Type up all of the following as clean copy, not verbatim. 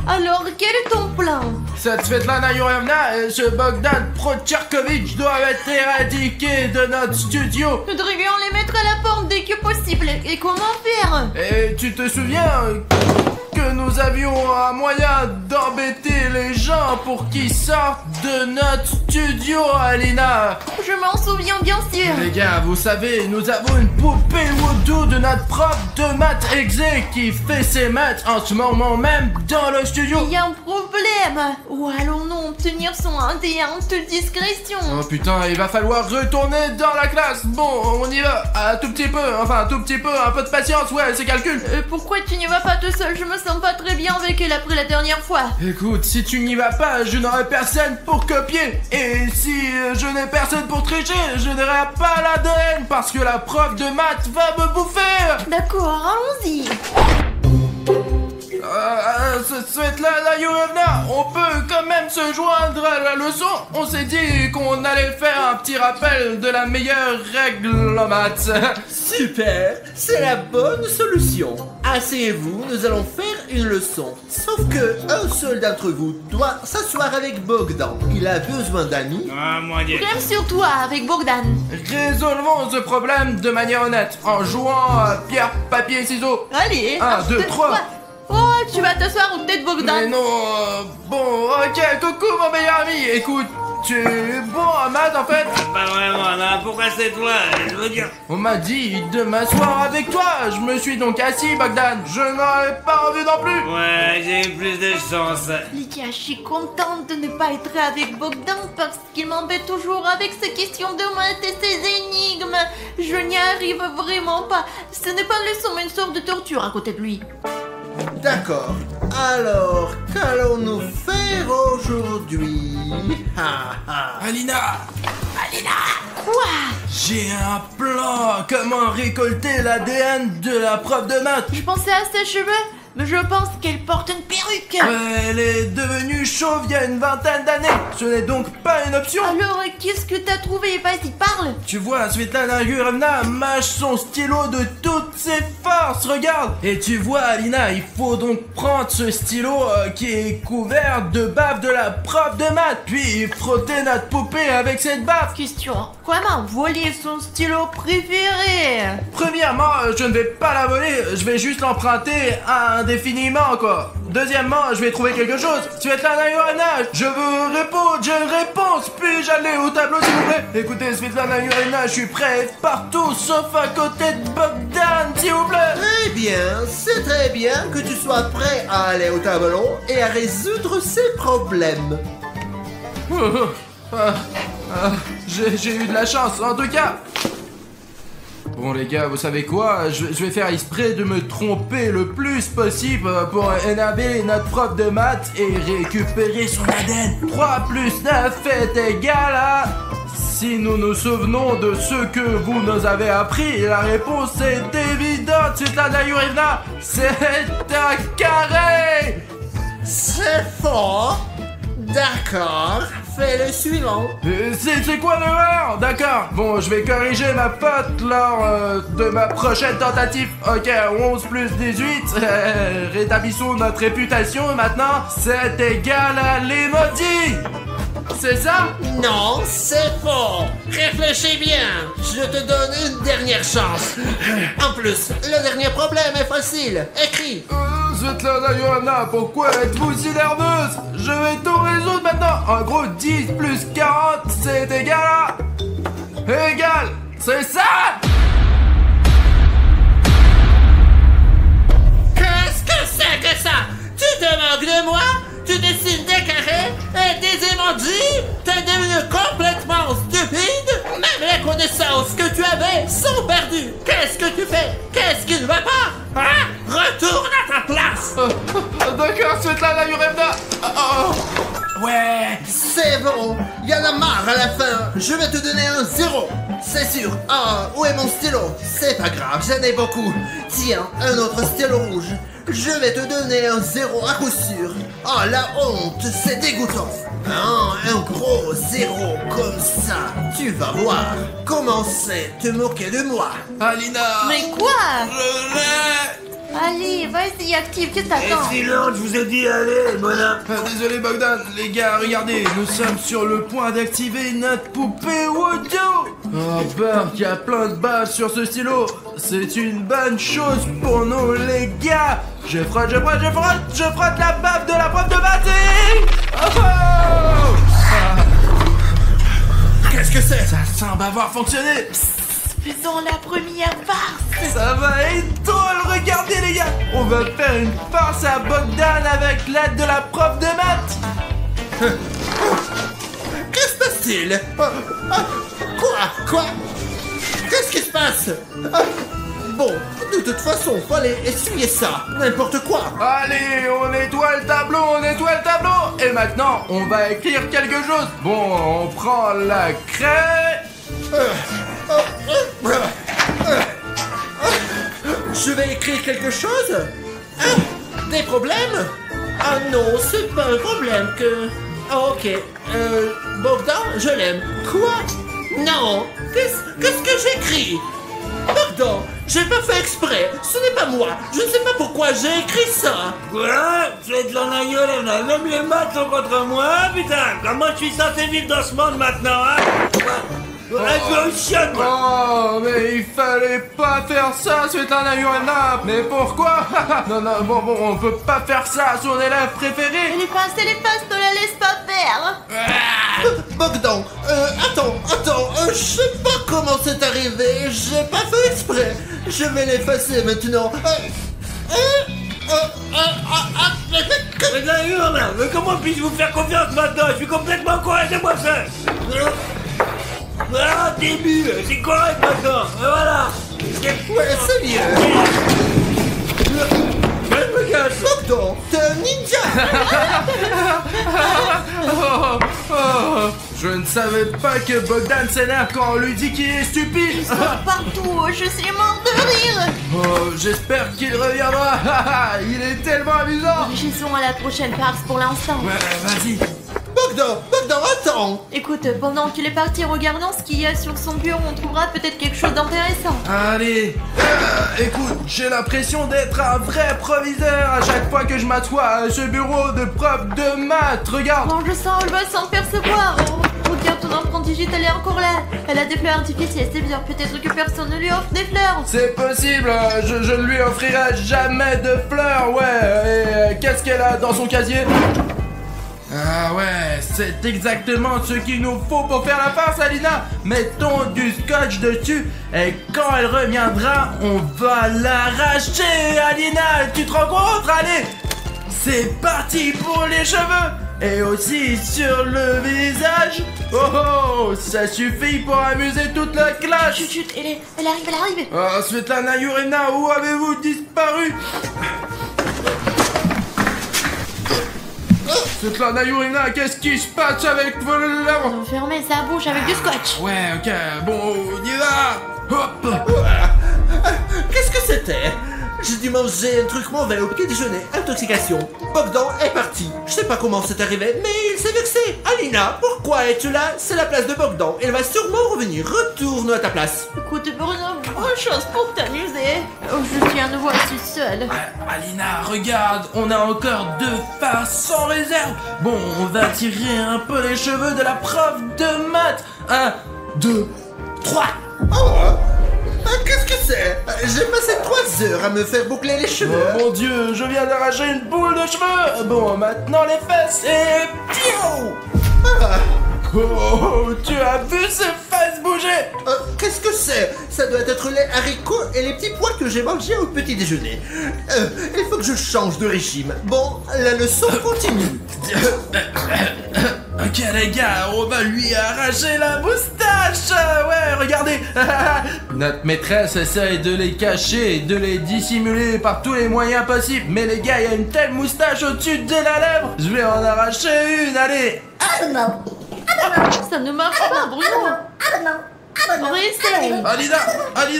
Alors, quel est ton plan? Cette Svetlana Yurevna et ce Bogdan Procherkovitch doivent être éradiqués de notre studio. Nous devrions les mettre à la porte dès que possible. Et comment faire? Et tu te souviens que nous avions un moyen d'embêter les gens pour qu'ils sortent de notre studio, Alina? Je m'en souviens bien sûr. Les gars, vous savez, nous avons une poupée Voodoo de notre prof de maths exé qui fait ses maths en ce moment même dans le studio. Il y a un problème. Où allons-nous obtenir son ADN de discrétion? Oh putain, il va falloir retourner dans la classe. Bon, on y va, un tout petit peu, enfin un tout petit peu, un peu de patience, ouais, c'est calcul. Pourquoi tu n'y vas pas tout seul? Je me sens pas très bien avec elle après la dernière fois. Écoute, si tu n'y vas pas, je n'aurai personne pour copier. Et si je n'ai personne pour tricher, je n'aurai pas l'ADN parce que la prof de maths va me bouffer. D'accord, allons-y. Svetlana Yurevna, on peut quand même se joindre à la leçon. On s'est dit qu'on allait faire un petit rappel de la meilleure règle en maths. Super, c'est la bonne solution. Asseyez-vous, nous allons faire une leçon. Sauf que un seul d'entre vous doit s'asseoir avec Bogdan. Il a besoin d'amis. Ah, mon dieu. Problème sur toi avec Bogdan. Résolvons ce problème de manière honnête en jouant à pierre, papier, ciseaux. Allez. 1, 2, 3. Oh, tu vas t'asseoir ou peut-être Bogdan? Mais non, bon, ok, coucou mon meilleur ami. Écoute, tu es bon en maths en fait? Pas vraiment, non, pourquoi c'est toi? Je veux dire. On m'a dit de m'asseoir avec toi. Je me suis donc assis, Bogdan. Je n'aurais pas envie non plus. Ouais, j'ai eu plus de chance. Lydia, je suis contente de ne pas être avec Bogdan parce qu'il m'embête toujours avec ses questions de maths et ses énigmes. Je n'y arrive vraiment pas. Ce n'est pas une leçon mais une sorte de torture à côté de lui. D'accord. Alors, qu'allons-nous faire aujourd'hui? Alina, Quoi? j'ai un plan. Comment récolter l'ADN de la prof de maths? Je pensais à ses cheveux, mais je pense qu'elle porte une perruque. Elle est devenue chauve il y a une vingtaine d'années. Ce n'est donc pas une option. Alors, qu'est-ce que t'as trouvé? Vas-y, parle. Tu vois, Svetlana Yurevna mâche son stylo de toutes ses forces, regarde. Et tu vois, Alina, il faut donc prendre ce stylo qui est couvert de bave de la prof de maths, puis frotter notre poupée avec cette bave. Question. Comment voler son stylo préféré? Premièrement, je ne vais pas la voler, je vais juste l'emprunter indéfiniment, quoi. Deuxièmement, je vais trouver quelque chose. Svetlana Yurevna, je veux répondre, j'ai une réponse. Puis-je aller au tableau, s'il vous plaît? Écoutez, Svetlana Yurevna, je suis prêt partout, sauf à côté de Bogdan, s'il vous plaît. Très bien, c'est très bien que tu sois prêt à aller au tableau et à résoudre ces problèmes. J'ai eu de la chance, en tout cas. Bon les gars, vous savez quoi? Je vais faire exprès de me tromper le plus possible pour énerver notre prof de maths et récupérer son ADN. 3 plus 9 est égal à... Si nous nous souvenons de ce que vous nous avez appris, la réponse est évidente, Svetlana Yurevna. C'est un carré. C'est faux. D'accord, fais le suivant. C'est quoi l'erreur? D'accord, bon, je vais corriger ma faute lors de ma prochaine tentative. Ok, 11 plus 18, rétablissons notre réputation maintenant. C'est égal à l'emoji. C'est ça? Non, c'est faux. Réfléchis bien. Je te donne une dernière chance. En plus, le dernier problème est facile. Écris. Svetlana Yurevna, pourquoi êtes-vous si nerveuse? Je vais tout résoudre maintenant. En gros, 10 plus 40, c'est égal à... Égal, c'est ça? Qu'est-ce que c'est que ça? Tu te moques de moi? Tu dessines des carrés et des emojis? T'es devenu complètement stupide? Même les connaissances que tu avais sont perdues. Qu'est-ce que tu fais? Qu'est-ce qui ne va pas? Hein? Retourne à ta place. D'accord, Svetlana Yurevna. Ouais. C'est bon, il y en a marre à la fin. Je vais te donner un 0. C'est sûr. Ah, où est mon stylo? C'est pas grave, j'en ai beaucoup. Tiens, un autre stylo rouge. Je vais te donner un 0 à coup sûr. Oh, la honte, c'est dégoûtant. Ah, un gros 0 comme ça. Tu vas voir. Commencez à te moquer de moi. Alina. Mais quoi? Je l'ai. Allez, vas-y, active, qu'est-ce que t'attends? Silence, je vous ai dit, allez, bonhomme. Désolé Bogdan, les gars, regardez, nous sommes sur le point d'activer notre poupée Wojo. Oh Burk, il y a plein de baves sur ce stylo. C'est une bonne chose pour nous les gars. Je frotte la bave de la prof de maths. Oh, oh. Qu'est-ce que c'est? Ça semble avoir fonctionné. Faisons la première farce. Ça va être drôle, regardez les gars. On va faire une farce à Bogdan avec l'aide de la prof de maths. Que se passe-t-il? Quoi? Qu'est-ce qui se passe? Bon, de toute façon, fallait essuyer ça. N'importe quoi. Allez, on nettoie le tableau. Et maintenant, on va écrire quelque chose. Bon, on prend la craie. Je vais écrire quelque chose? Des problèmes? Ah non, c'est pas un problème que... Ah ok, Bogdan, je l'aime. Quoi? Non, qu'est-ce que j'écris? Bogdan, j'ai pas fait exprès, ce n'est pas moi. Je ne sais pas pourquoi j'ai écrit ça. Quoi? Tu es de la gueule, là. Même les maths sont contre moi, putain. Comment je suis censé vivre dans ce monde maintenant, hein? Un chien, quoi. Oh, mais il fallait pas faire ça, Svetlana Yurina. Mais pourquoi? Non, bon, on peut pas faire ça à son élève préféré. Les passes, ne la laisse pas faire. Bogdan, attends, je sais pas comment c'est arrivé, j'ai pas fait exprès. Je vais l'effacer maintenant. Mais comment puis-je vous faire confiance maintenant? Je suis complètement correct, c'est moi seul. Ah, début, c'est correct maintenant. Voilà. Ouais, c'est mieux. Je me cache. Bogdan, t'es un ninja. Je ne savais pas que Bogdan s'énerve quand on lui dit qu'il est stupide. Partout, je suis mort de rire. Oh, j'espère qu'il reviendra. Il est tellement amusant. Réfléchissons à la prochaine farce pour l'instant. Ouais, vas-y. Bogdan, attends. Écoute, pendant qu'il est parti regardant ce qu'il y a sur son bureau, on trouvera peut-être quelque chose d'intéressant. Allez, écoute, j'ai l'impression d'être un vrai proviseur à chaque fois que je m'assois à ce bureau de prof de maths. Regarde. Mange ça, elle va s'en percevoir. Regarde, ton empreinte digitale est encore là. Elle a des fleurs artificielles, c'est bien. Peut-être que personne ne lui offre des fleurs. C'est possible, je ne lui offrirai jamais de fleurs, ouais. Et qu'est-ce qu'elle a dans son casier? Ah ouais, c'est exactement ce qu'il nous faut pour faire la farce, Alina. Mettons du scotch dessus et quand elle reviendra, on va l'arracher, Alina. Tu te rends compte? Allez, c'est parti pour les cheveux et aussi sur le visage. Oh, ça suffit pour amuser toute la classe. Chut, elle arrive. Ah, Svetlana Yurina, où avez-vous disparu? Svetlana Yurina, qu'est-ce qui se passe avec vos lèvres? On fermait sa bouche avec du scotch. Ouais, ok, bon, on y va. Hop. Qu'est-ce que c'était? J'ai dû manger un truc mauvais au petit déjeuner. Intoxication. Bogdan est parti. Je sais pas comment c'est arrivé, mais il s'est vexé. Alina, pourquoi es-tu là? C'est la place de Bogdan. Il va sûrement revenir. Retourne à ta place. Écoute, Bruno, autre chose pour t'amuser. Oh, je suis à nouveau assis seule. Alina, regarde, on a encore 2 farces sans réserve. Bon, on va tirer un peu les cheveux de la prof de maths. 1, 2, 3. Qu'est-ce que c'est? J'ai passé 3 heures à me faire boucler les cheveux. Oh mon dieu, je viens d'arracher une boule de cheveux. Bon, maintenant les fesses et... Piou. Oh, tu as vu ces fesses bouger? Qu'est-ce que c'est? Ça doit être les haricots et les petits pois que j'ai mangés au petit déjeuner. Il faut que je change de régime. Bon, la leçon continue. Ok les gars, on va lui arracher la moustache. Ouais, regardez. Notre maîtresse essaye de les cacher et de les dissimuler par tous les moyens possibles. Mais les gars, il y a une telle moustache au-dessus de la lèvre. Je vais en arracher une, allez. Ça ne marche pas, Bruno. Réessaye. Alina, elle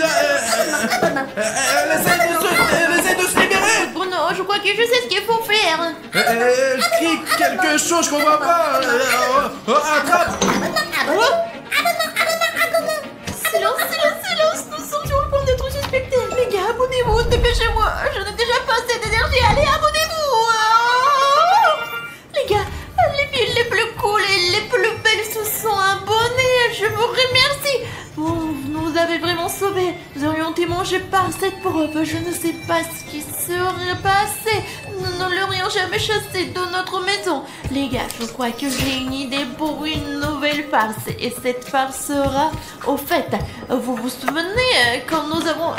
essaie de se libérer. Bruno, je crois que je sais ce qu'il faut faire. Elle crie quelque chose, je comprends pas. Attrape. Silence, nous sommes sur le point d'être suspectés. Les gars, abonnez-vous, dépêchez-moi. Je n'ai télécharger, allez, abonnez-vous. Oh les gars, les filles les plus cool et les plus belles se sont abonnées. Je vous remercie. Vous nous avez vraiment sauvés. Nous aurions été mangés par cette preuve. Je ne sais pas ce qui serait passé. Nous ne l'aurions jamais chassé de notre maison. Les gars, je crois que j'ai une idée pour une nouvelle farce. Et cette farce sera, au fait, vous vous souvenez quand nous avons...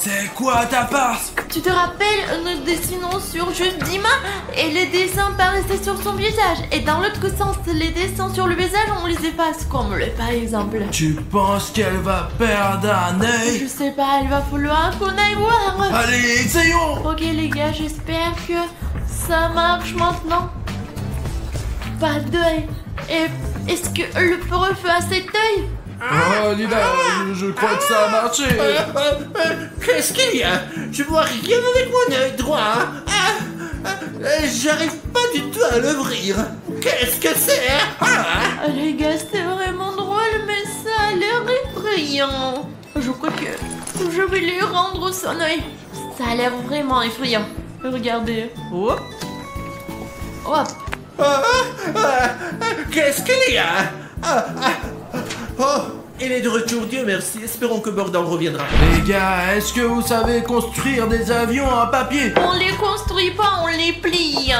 C'est quoi ta farce? Tu te rappelles, nous dessinons sur juste Dima et les dessins paraissaient sur son visage. Et dans l'autre sens, les dessins sur le visage, on les efface, comme le par exemple. Tu penses qu'elle va perdre un œil? Je sais pas, il va falloir qu'on aille voir. Allez, essayons! Ok les gars, j'espère que ça marche maintenant. Pas d'œil. Et est-ce que le prof a cet œil? Oh Lina, je crois que ça a marché. Qu'est-ce qu'il y a? Je vois rien avec mon œil droit. J'arrive pas du tout à l'ouvrir. Qu'est-ce que c'est? Les gars, c'est vraiment drôle, mais ça a l'air effrayant. Je crois que je vais lui rendre son œil. Ça a l'air vraiment effrayant. Regardez. Hop. Hop. Qu'est-ce qu'il y a? Oh, il est de retour, Dieu merci. Espérons que Bogdan reviendra. Les gars, est-ce que vous savez construire des avions en papier? On les construit pas, on les plie.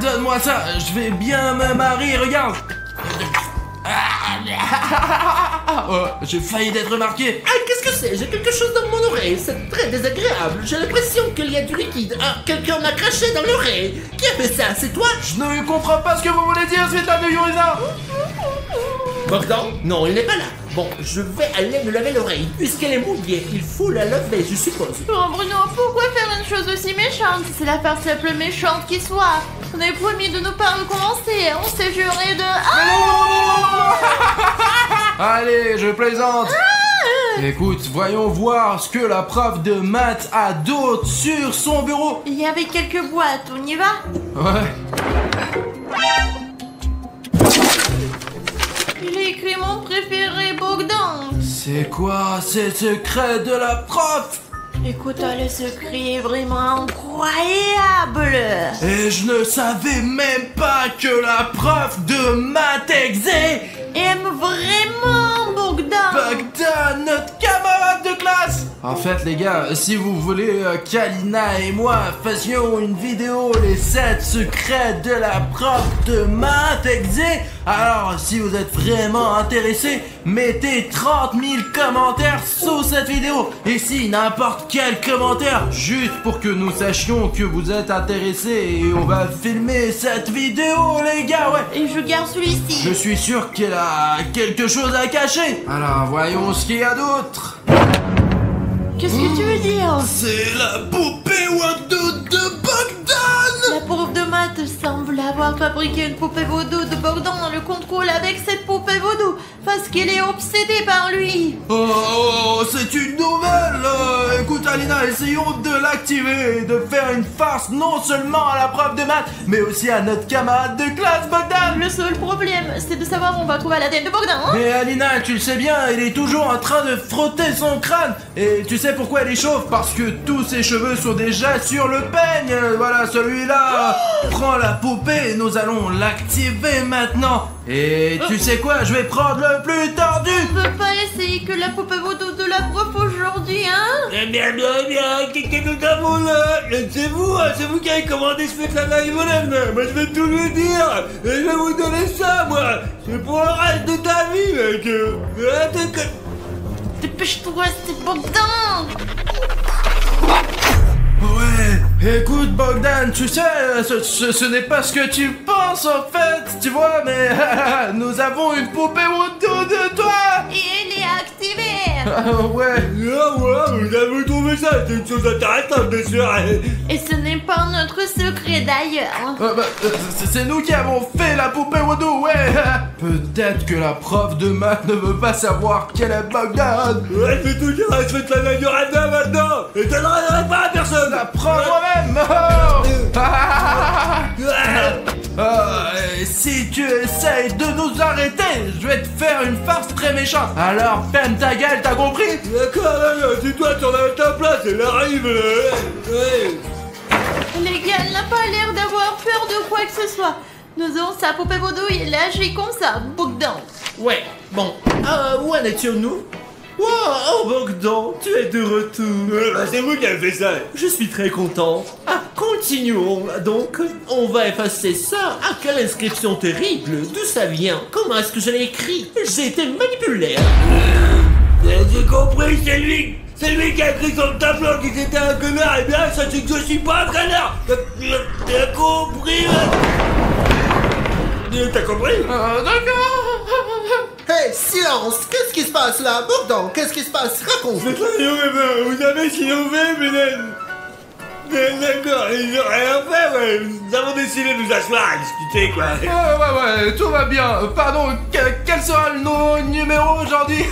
Donne-moi ça, je vais bien me marier, regarde. Oh, j'ai failli d'être remarqué. Qu'est-ce que c'est? J'ai quelque chose dans mon oreille. C'est très désagréable. J'ai l'impression qu'il y a du liquide. Quelqu'un m'a craché dans l'oreille. Qui a fait ça? C'est toi? Je ne comprends pas ce que vous voulez dire, Svetlana Yurina. Bogdan? Non, il n'est pas là. Bon, je vais aller me laver l'oreille. Puisqu'elle est mouillée, il faut la laver, je suppose. Oh Bruno, pourquoi faire une chose aussi méchante? C'est la farce la plus méchante qui soit. On avait promis de ne pas recommencer. On s'est juré de... Allez, je plaisante. Écoute, voyons voir ce que la prof de maths a d'autre sur son bureau. Il y avait quelques boîtes, on y va? Ouais. Il a écrit mon préféré, Bogdan. C'est quoi ces secrets de la prof? Écoute, le secret est vraiment incroyable. Et je ne savais même pas que la prof de maths exé aime vraiment Bogdan. Bogdan, notre camarade de classe. En fait les gars, si vous voulez qu'Alina et moi fassions une vidéo les 7 secrets de la prof de maths exé, alors si vous êtes vraiment intéressés, mettez 30 000 commentaires sous cette vidéo. Et si n'importe quel commentaire, juste pour que nous sachions que vous êtes intéressés, et on va filmer cette vidéo les gars, ouais. Et je garde celui-ci. Je suis sûr qu'elle a quelque chose à cacher. Alors voyons ce qu'il y a d'autre. Qu'est-ce que tu veux dire? C'est la poupée Wado de Bogdan. La prof de maths semble avoir fabriqué une poupée vaudou de Bogdan dans le contrôle avec cette poupée vaudou parce qu'elle est obsédée par lui. Oh, c'est une nouvelle. Écoute Alina, essayons de l'activer et de faire une farce non seulement à la prof de maths, mais aussi à notre camarade de classe Bogdan. Le seul problème, c'est de savoir où on va trouver l'ADN de Bogdan. Mais Alina, tu le sais bien, il est toujours en train de frotter son crâne. Et tu sais pourquoi elle est chauve? Parce que tous ses cheveux sont déjà sur le peigne. Voilà, celui-là. Prends la poupée, nous allons l'activer maintenant. Et tu sais quoi? Je vais prendre le plus tordu. Tu veux pas essayer que la poupée vaudou de la prof aujourd'hui, hein? Eh bien, qu'est-ce que nous avons là? C'est vous qui avez commandé Svetlana Ivanova. Moi, je vais tout lui dire. Et je vais vous donner ça, moi. C'est pour le reste de ta vie, mec. Dépêche-toi, c'est Bogdan. Ouais, écoute Bogdan, tu sais, ce n'est pas ce que tu penses en fait, tu vois, mais nous avons une poupée autour de toi. Et elle est activée. Ouais. Ah ouais, vous avez trouvé ça, c'est une chose intéressante, bien sûr. Et ce n'est pas notre secret d'ailleurs. C'est nous qui avons fait la poupée Wadou, ouais. Peut-être que la prof de maths ne veut pas savoir qu'elle est Bogdan. Ouais, je vais tout dire, je vais te la Yorada maintenant. Et je ne donnerai pas à personne. La prof moi-même. Si tu essayes de nous arrêter, je vais te faire une farce très méchante. Alors ferme ta gueule, t'as compris? D'accord, dis-toi, tu en as ta place, elle arrive là. Ouais. elle n'a pas l'air d'avoir peur de quoi que ce soit. Nous avons sa poupée vaudou et elle agit comme ça, Bogdan. Ouais, bon. Où en étions-nous? Wow, oh Bogdan, tu es de retour. C'est vous qui avez fait ça. Je suis très content. Continuons. Donc, on va effacer ça. Quelle inscription terrible. D'où ça vient? Comment est-ce que je l'ai écrit? J'ai été manipulé. J'ai compris, c'est lui qui a écrit sur le tableau que c'était un connard. Et bien, ça c'est que je suis pas un connard. T'as compris? T'as compris? D'accord. Hey, silence! Qu'est-ce qui se passe là? Bogdan, qu'est-ce qui se passe? Raconte! C'est très bien, vous savez ce qu'ils ont fait, d'accord, ils n'ont rien fait, ouais. Nous avons décidé de nous asseoir à discuter, quoi. Ouais, tout va bien. Pardon, quel sera le numéro aujourd'hui?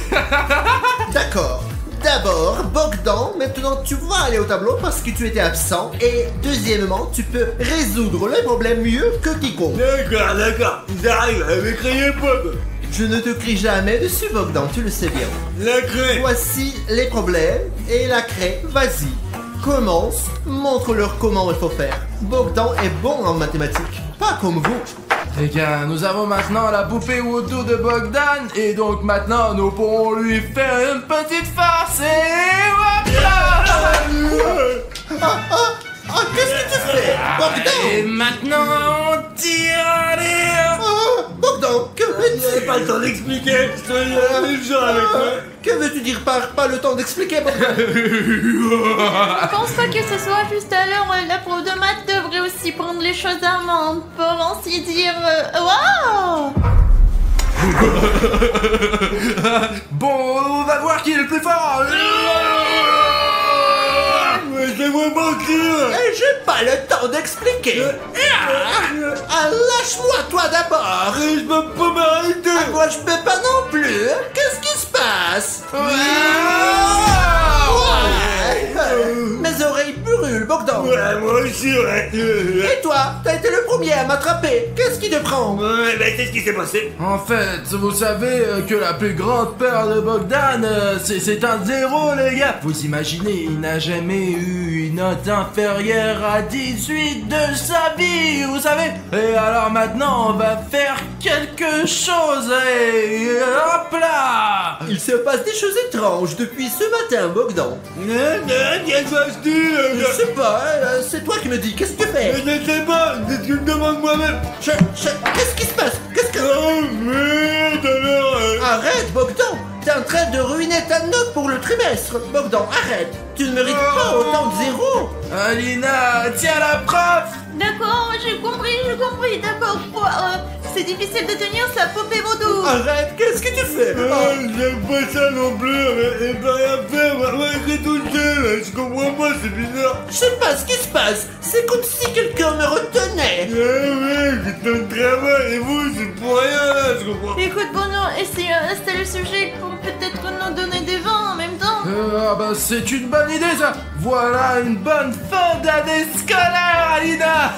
D'accord. D'abord, Bogdan, maintenant tu vas aller au tableau parce que tu étais absent. Et deuxièmement, tu peux résoudre les problèmes mieux que quiconque. D'accord, j'arrive, mais criez pas, quoi. Je ne te crie jamais dessus, Bogdan, tu le sais bien. La craie. Voici les problèmes et la craie, vas-y. Commence, montre-leur comment il faut faire. Bogdan est bon en mathématiques, pas comme vous. Les gars, nous avons maintenant la poupée Voodoo de Bogdan et donc maintenant nous pourrons lui faire une petite farce et hop Qu'est-ce que tu fais, Bogdan? Et maintenant on tire Bogdan, que J'ai veux-tu? pas le temps d'expliquer, je te méchant avec moi. Que veux-tu dire par pas le temps d'expliquer, Bogdan? Je pense pas que ce soit juste alors. La prof de maths devrait aussi prendre les choses à main, pour ainsi dire. Waouh! Bon, on va voir qui est le plus fort. Laissez-moi mentir. J'ai pas le temps d'expliquer. Lâche-moi toi d'abord. Je peux pas m'arrêter. Moi je peux pas non plus. Qu'est-ce qui se passe? Mes oreilles brûlent, Bogdan. Ouais, moi aussi, ouais. Et toi, t'as été le premier à m'attraper. Qu'est-ce qui te prend? Ouais, ben c'est ce qui s'est passé. En fait, vous savez que la plus grande peur de Bogdan, c'est un 0, les gars. Vous imaginez, il n'a jamais eu une note inférieure à 18 de sa vie, vous savez. Et alors maintenant, on va faire quelque chose et hop là. Il se passe des choses étranges depuis ce matin, Bogdan. Qu'est-ce que se dit? Je sais pas, c'est toi qui me dis, qu'est-ce que tu fais? Je ne sais pas, c'est ce que je me demande moi-même. Qu'est-ce qui se passe? Qu'est-ce que... Oh merde alors. Arrête, Bogdan! T'es en train de ruiner ta note pour le trimestre! Bogdan, arrête! Tu ne mérites pas autant de zéro! Alina, tiens la prof. D'accord, j'ai compris, d'accord. C'est difficile de tenir sa poupée vaudou. Arrête, qu'est-ce que tu fais? J'aime pas ça non plus, elle peut rien faire, moi j'ai tout seul, je comprends pas, c'est bizarre. Je sais pas ce qui se passe! C'est comme si quelqu'un me retenait! Ouais, c'est un travail, et vous, c'est pour rien là, je comprends. Écoute, Bono, c'est le sujet pour peut-être nous donner des vins en même temps. Bah c'est une bonne idée ça. Voilà une bonne fin d'année scolaire, Alina.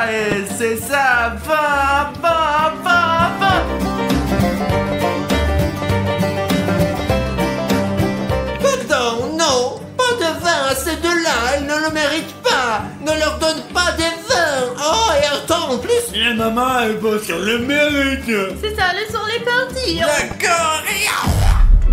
Et c'est ça, va. Bogdan, non! Pas de vin à ces deux-là, ils ne le méritent pas! Ne leur donne pas des vins! Oh, et attends, en plus! Et maman, elle pense sur le mérite. C'est ça, laissons les partir. D'accord!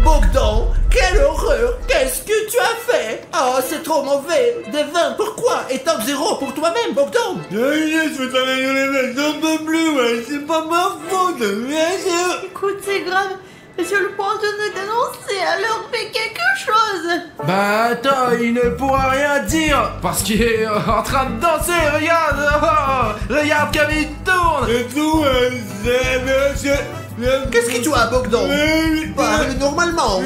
Bogdan, quelle horreur! Qu'est-ce que tu as fait? Oh, c'est trop mauvais! Des vins, pourquoi? Et top 0 pour toi-même, Bogdan! Je vais t'en rigoler, j'en peux plus, ouais, c'est pas ma faute, bien sûr. Écoute, c'est grave. Monsieur le prof de nous dénoncer, alors fais quelque chose. Bah attends, il ne pourra rien dire parce qu'il est en train de danser. Regarde comme il tourne. Et tout, Qu'est-ce que tu as, Bogdan? Parle normalement!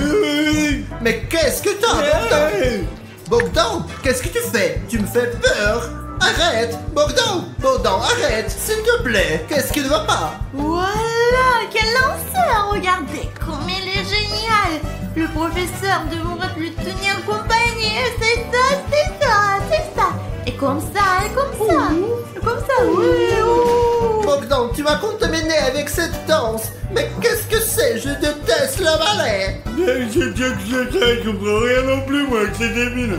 Mais qu'est-ce que t'as, Bogdan? Bogdan, qu'est-ce que tu fais? Tu me fais peur! Arrête! Bogdan! Bogdan, arrête! S'il te plaît! Qu'est-ce qui ne va pas? Voilà, quel lanceur. Regardez comme il est génial. Le professeur devrait lui tenir compagnie. C'est ça. Et comme ça, oui. Bogdan, tu vas contaminer avec cette danse! Mais qu'est-ce que c'est? Je déteste le ballet! Je comprends rien non plus, moi, que c'est débile.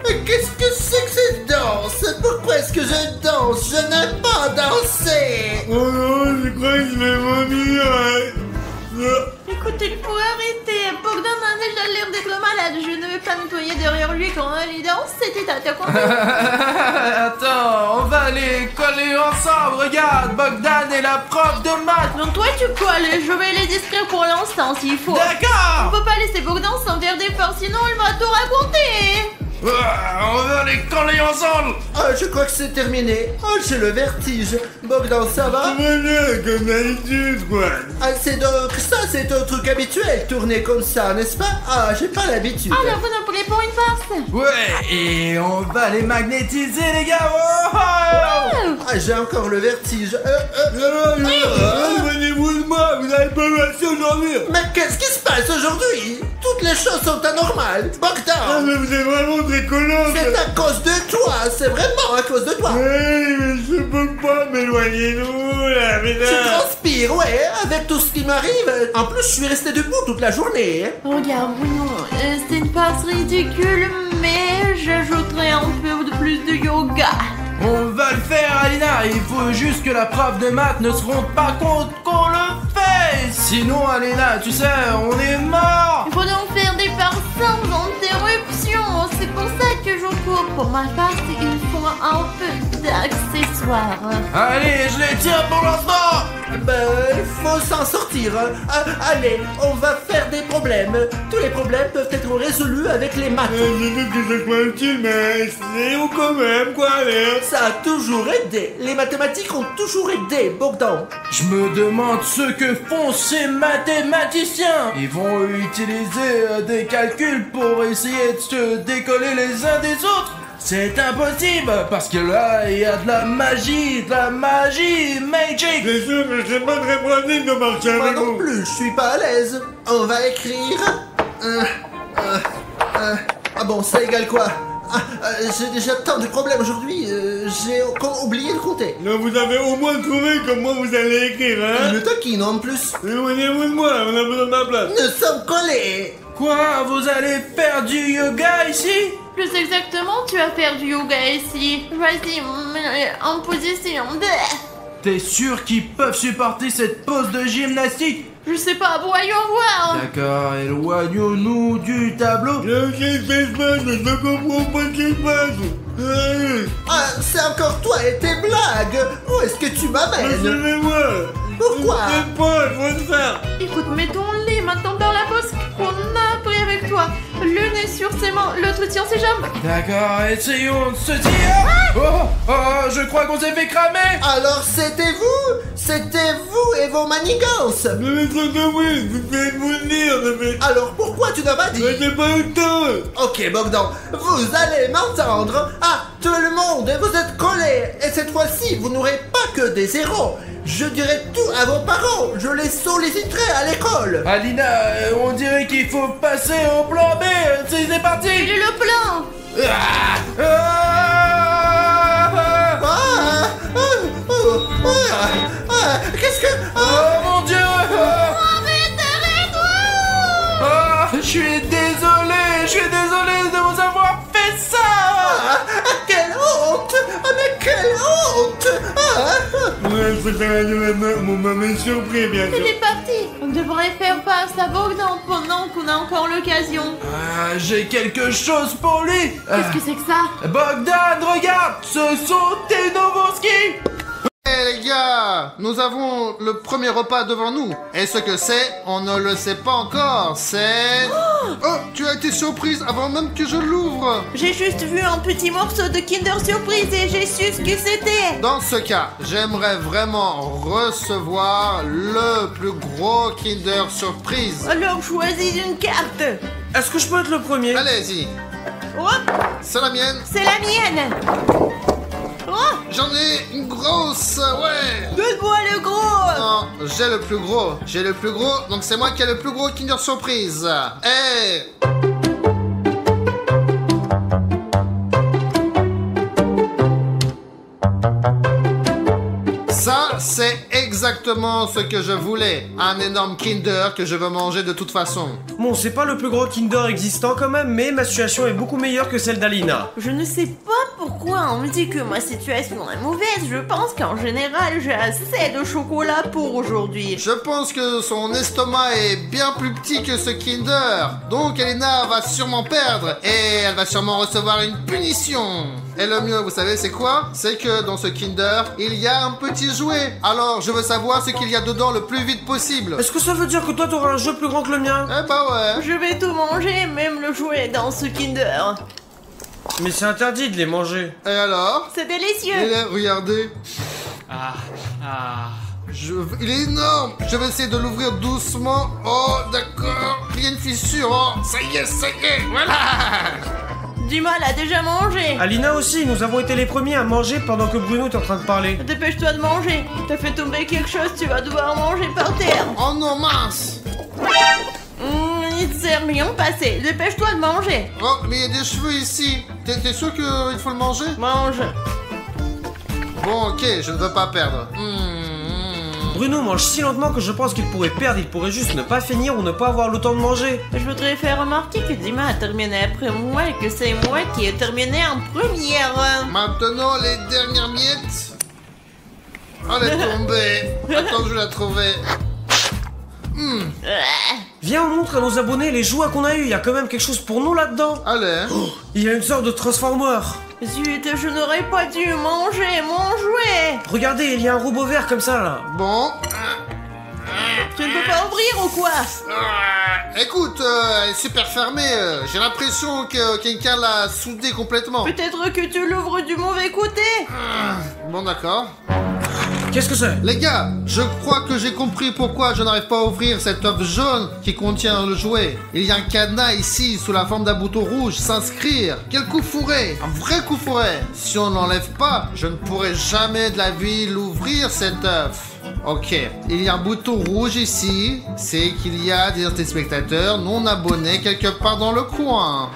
Mais qu'est-ce que c'est que cette danse? Pourquoi est-ce que je danse? Je n'aime pas danser. Oh non, je crois que je vais vomir. Écoute, il faut arrêter. Bogdan a déjà l'air d'être malade. Je ne vais pas nettoyer derrière lui quand il danse. C'était t'as compris? Attends, on va les coller ensemble. Regarde, Bogdan est la prof de maths. Donc toi tu colles, je vais les distraire pour l'instant s'il faut. On D'accord. peut pas laisser Bogdan s'en faire des farces, sinon il va tout raconter. On va les coller ensemble. Ah, je crois que c'est terminé. Oh, j'ai le vertige. Bogdan, ça va? Tout va bien, comme d'habitude, quoi. Ah, c'est donc ça, c'est un truc habituel, tourner comme ça, n'est-ce pas? Ah, j'ai pas l'habitude. Alors vous ne voulez pas une farce? Ouais, et on va les magnétiser, les gars. Oh, oh. Ah, j'ai encore le vertige. Éloignez-vous de moi, vous n'avez pas assez aujourd'hui. Mais qu'est-ce qui se passe aujourd'hui? Toutes les choses sont anormales. Ah, Bogdan, mais vous êtes vraiment très collant. c'est à cause de toi, c'est vraiment à cause de toi. Oui, mais je peux pas m'éloigner de vous, là, mais Je là. transpire, ouais, avec tout ce qui m'arrive. En plus, je suis resté debout toute la journée. Regarde Bruno, c'est une farce ridicule, mais j'ajouterai un peu de plus de yoga. On va le faire, Alina. Il faut juste que la prof de maths ne se rende pas compte qu'on le fait. Sinon, Alina, tu sais, on est mort. Il faut donc faire des farces sans interruption. C'est pour ça que je cours. Pour ma farce, il faut un peu d'accessoires. Allez, je les tiens pour l'instant. Ben, il faut s'en sortir. Ah, allez, on va faire des problèmes. Tous les problèmes peuvent être résolus avec les maths. Je doute que ce soit utile, mais c'est où quand même, quoi, allez. Ça a toujours aidé. Les mathématiques ont toujours aidé, Bogdan. Je me demande ce que font ces mathématiciens. Ils vont utiliser des calculs pour essayer de se décoller les uns des autres. C'est impossible, parce que là, il y a de la magie, magic. C'est sûr que c'est pas très pratique de marcher Moi avec non vous. plus, je suis pas à l'aise. On va écrire... Ah bon, ça égale quoi? J'ai déjà tant de problèmes aujourd'hui, j'ai oublié de compter. Là, vous avez au moins trouvé comment vous allez écrire, Il hein. me taquine en plus. Éloignez-vous de moi, on a besoin de ma place. Nous sommes collés. Quoi, vous allez faire du yoga ici? Plus exactement, tu vas faire du yoga ici. Vas-y, en position. T'es sûr qu'ils peuvent supporter cette pose de gymnastique? Je sais pas, voyons voir. D'accord, éloignons-nous du tableau. Qu'est-ce qui se passe? Je comprends pas ce qui se passe. Ah, c'est encore toi et tes blagues. Où est-ce que tu m'amènes? Suivez-moi. Pourquoi? Je sais pas, je vais le faire. Écoute, mettons-les maintenant dans la pose qu'on a appris avec toi. L'une est sur ses mains, l'autre tient ses jambes. D'accord, essayons de se dire. Oh, je crois qu'on s'est fait cramer. Alors c'était vous? C'était vous et vos manigances. Ne me sentez oui, vous pouvez vous le dire, mais. Alors pourquoi tu n'as pas dit? Mais j'ai pas eu le temps. Ok Bogdan, vous allez m'entendre. Ah, tout le monde, vous êtes collés. Et cette fois-ci, vous n'aurez pas que des zéros. Je dirai tout à vos parents. Je les solliciterai à l'école. Alina, on dirait qu'il faut passer au plan B. C'est parti. Quel est le plan? Qu'est-ce que... Oh mon Dieu. Arrête, arrête-toi! Je suis désolé de vous avoir fait ça. Quelle honte! Mais quelle honte! Ouais, je préfère mon maman est surpris, bien sûr. Il est parti. On devrait faire face à Bogdan pendant qu'on a encore l'occasion. J'ai quelque chose pour lui. Qu'est-ce que c'est que ça? Bogdan, regarde, ce sont tes nouveaux skis. Les gars, nous avons le premier repas devant nous. Et ce que c'est, on ne le sait pas encore. C'est... Oh, tu as été surprise avant même que je l'ouvre. J'ai juste vu un petit morceau de Kinder Surprise et j'ai su ce que c'était. Dans ce cas, j'aimerais vraiment recevoir le plus gros Kinder Surprise. Alors choisis une carte. Est-ce que je peux être le premier? Allez-y, Hop, c'est la mienne. c'est la mienne. Oh, J'en ai une grosse, ouais. donne-moi le gros. Non, j'ai le plus gros, donc c'est moi qui ai le plus gros Kinder Surprise. Hey. Ça, c'est exactement ce que je voulais. Un énorme Kinder que je veux manger de toute façon. Bon, c'est pas le plus gros Kinder existant quand même, mais ma situation est beaucoup meilleure que celle d'Alina. Je ne sais pas pourquoi on me dit que ma situation est mauvaise. Je pense qu'en général, j'ai assez de chocolat pour aujourd'hui. Je pense que son estomac est bien plus petit que ce Kinder. Donc Elena va sûrement perdre et elle va sûrement recevoir une punition. Et le mieux, vous savez, c'est quoi? C'est que dans ce Kinder, il y a un petit jouet. Alors, je veux savoir ce qu'il y a dedans le plus vite possible. Est-ce que ça veut dire que toi t'auras un jeu plus grand que le mien? Eh bah ouais. Je vais tout manger, même le jouet dans ce Kinder. Mais c'est interdit de les manger. Et alors? C'est délicieux. Regardez. Il est énorme. Je vais essayer de l'ouvrir doucement. Oh, d'accord. Il y a une fissure. Oh, ça y est, voilà. Dima l'a déjà mangé. Alina aussi, nous avons été les premiers à manger pendant que Bruno est en train de parler. Dépêche-toi de manger. T'as fait tomber quelque chose, tu vas devoir manger par terre. Oh non, mince. Il ne s'est rien passé. Dépêche-toi de manger. Oh, mais il y a des cheveux ici. T'es sûr qu'il faut le manger? Mange. Bon, ok, je ne veux pas perdre. Bruno mange si lentement que je pense qu'il pourrait perdre, il pourrait juste ne pas finir ou ne pas avoir le temps de manger. Je voudrais faire remarquer que Dima a terminé après moi et que c'est moi qui ai terminé en première. Maintenant, les dernières miettes. Oh, elle est tombée. Attends, je vais la trouver. Viens, on montre à nos abonnés les jouets qu'on a eu, il y a quand même quelque chose pour nous là-dedans. Allez. Il y a une sorte de transformer. Zut, je n'aurais pas dû manger mon jouet. Regardez, il y a un robot vert comme ça là. Bon. Tu ne peux pas ouvrir ou quoi? Écoute, elle est super fermée. J'ai l'impression que quelqu'un l'a soudée complètement. Peut-être que tu l'ouvres du mauvais côté. Bon, d'accord. Qu'est-ce que c'est? Les gars, je crois que j'ai compris pourquoi je n'arrive pas à ouvrir cette œuf jaune qui contient le jouet. Il y a un cadenas ici sous la forme d'un bouton rouge, s'inscrire. Quel coup fourré! Un vrai coup fourré! Si on n'enlève pas, je ne pourrai jamais de la vie l'ouvrir cet œuf. Ok, il y a un bouton rouge ici, c'est qu'il y a des téléspectateurs non abonnés quelque part dans le coin.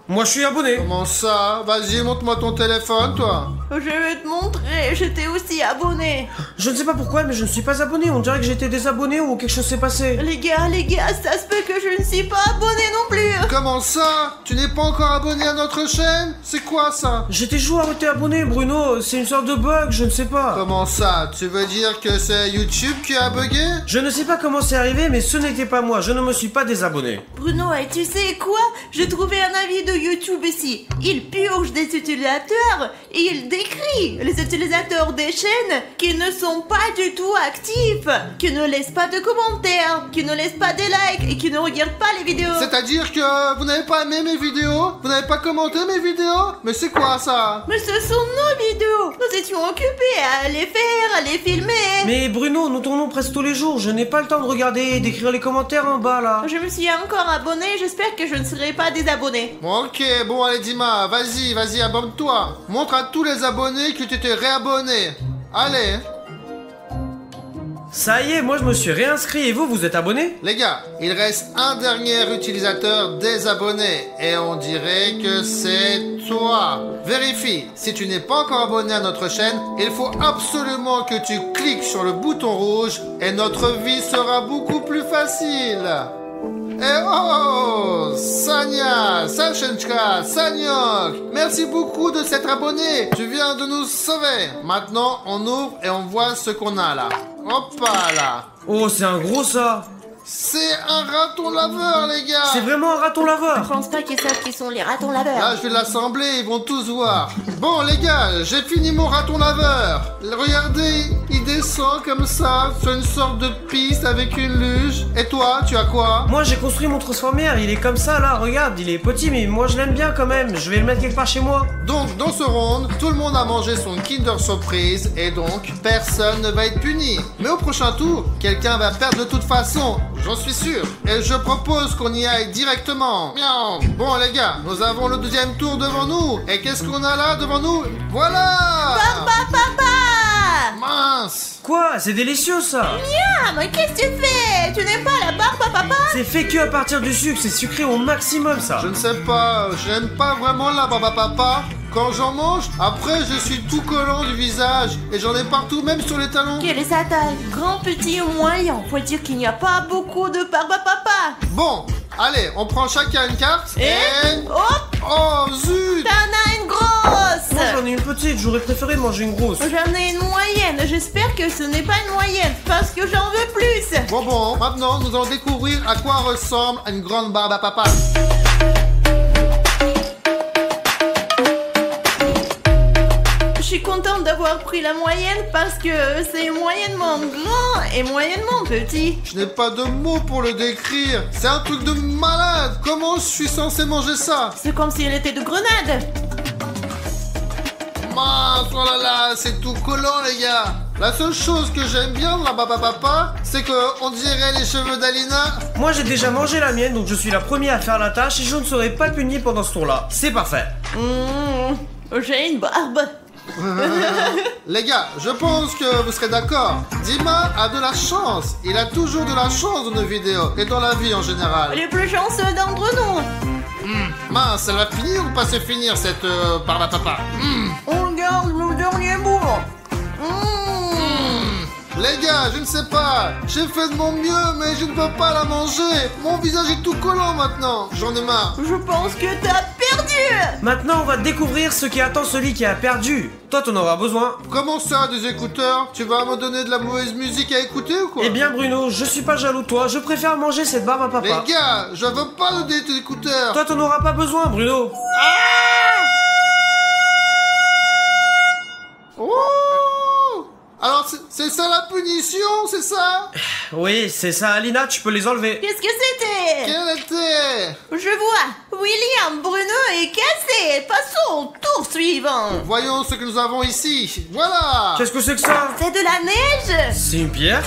Moi je suis abonné. Comment ça? Vas-y, montre-moi ton téléphone, toi. Je vais te montrer, j'étais aussi abonné. Je ne sais pas pourquoi, mais je ne suis pas abonné. On dirait que j'étais désabonné ou quelque chose s'est passé. Les gars, ça se peut que je ne suis pas abonné non plus. Comment ça? Tu n'es pas encore abonné à notre chaîne? C'est quoi ça? J'ai toujours été abonné, Bruno. C'est une sorte de bug, je ne sais pas. Comment ça? Tu veux dire que c'est YouTube qui a bugué? Je ne sais pas comment c'est arrivé, mais ce n'était pas moi. Je ne me suis pas désabonné. Bruno, et tu sais quoi? J'ai trouvé un avis de YouTube ici. Il purge des utilisateurs et il décrit les utilisateurs des chaînes qui ne sont pas du tout actifs, qui ne laissent pas de commentaires, qui ne laissent pas des likes et qui ne regardent pas les vidéos. C'est-à-dire que vous n'avez pas aimé mes vidéos? Vous n'avez pas commenté mes vidéos? Mais c'est quoi ça? Mais ce sont nos vidéos. Nous étions occupés à les faire, à les filmer. Mais Bruno, nous tournons presque tous les jours. Je n'ai pas le temps de regarder et d'écrire les commentaires en bas là. Je me suis encore abonné, j'espère que je ne serai pas désabonné. Ok, bon allez Dima, vas-y, abonne-toi. Montre à tous les abonnés que tu t'es réabonné. Allez. Ça y est, moi je me suis réinscrit et vous êtes abonné? Les gars, il reste un dernier utilisateur désabonné et on dirait que c'est toi. Vérifie, si tu n'es pas encore abonné à notre chaîne, il faut absolument que tu cliques sur le bouton rouge et notre vie sera beaucoup plus facile. Et oh, Sanya, Sachenchka, Sanyok, merci beaucoup de s'être abonné. Tu viens de nous sauver. Maintenant, on ouvre et on voit ce qu'on a là. Hop là. Oh, c'est un gros ça. C'est un raton laveur, les gars. C'est vraiment un raton Je laveur. pense pas qu'ils savent qui sont les ratons laveurs. Là, je vais l'assembler, ils vont tous voir. Bon, les gars, j'ai fini mon raton laveur. Regardez, il descend comme ça, sur une sorte de piste avec une luge. Et toi, tu as quoi? Moi j'ai construit mon transformer, il est comme ça là, regarde, il est petit mais moi je l'aime bien quand même. Je vais le mettre quelque part chez moi. Donc, dans ce round, tout le monde a mangé son Kinder Surprise et donc, personne ne va être puni. Mais au prochain tour, quelqu'un va perdre de toute façon. J'en suis sûr. Et je propose qu'on y aille directement. Miaou. Bon, les gars, nous avons le deuxième tour devant nous. Et qu'est-ce qu'on a là devant nous? Voilà! Papa! Mince! Quoi? C'est délicieux ça! Ah, mais qu'est-ce que tu fais? Tu n'aimes pas la barbe à papa? C'est fait que à partir du sucre, c'est sucré au maximum ça! Je ne sais pas, j'aime pas vraiment la barbe à papa. Quand j'en mange, après je suis tout collant du visage et j'en ai partout, même sur les talons. Quelle est sa taille? Grand, petit ou moyen? Faut dire qu'il n'y a pas beaucoup de barbe à papa. Bon, allez, on prend chacun une carte et... Hop! Oh zut! T'en as une grosse! Moi j'en ai une petite, j'aurais préféré manger une grosse. J'en ai une moyenne. J'espère que ce n'est pas une moyenne parce que j'en veux plus. Bon, maintenant nous allons découvrir à quoi ressemble une grande barbe à papa. Je suis contente d'avoir pris la moyenne parce que c'est moyennement grand et moyennement petit. Je n'ai pas de mots pour le décrire. C'est un truc de malade. Comment je suis censé manger ça? C'est comme si elle était de grenade. Mince, oh là là, c'est tout collant les gars. La seule chose que j'aime bien de la barbe à papa, c'est que on dirait les cheveux d'Alina. Moi j'ai déjà mangé la mienne, donc je suis la première à faire la tâche et je ne serai pas puni pendant ce tour-là. C'est parfait. J'ai une barbe. Les gars, je pense que vous serez d'accord. Dima a de la chance. Il a toujours de la chance dans nos vidéos et dans la vie en général. Les plus chanceux d'entre nous. Mince, elle va finir ou pas se finir cette barbe à papa? On regarde le dernier bout. Les gars, je ne sais pas. J'ai fait de mon mieux, mais je ne peux pas la manger. Mon visage est tout collant maintenant. J'en ai marre. Je pense que t'as perdu. Maintenant on va découvrir ce qui attend celui qui a perdu. Toi t'en auras besoin. Comment ça, des écouteurs? Tu vas me donner de la mauvaise musique à écouter ou quoi? Eh bien Bruno, je suis pas jaloux de toi, je préfère manger cette barbe à papa. Les gars, je veux pas de des écouteurs. Toi t'en auras pas besoin Bruno. Oh! Alors c'est ça la punition, c'est ça? Oui, c'est ça Alina, tu peux les enlever. Qu'est-ce que c'était? Quelle était? Je vois. William Bruno est cassé. Passons au tour suivant. Voyons ce que nous avons ici. Voilà! Qu'est-ce que c'est que ça? C'est de la neige. C'est une pierre?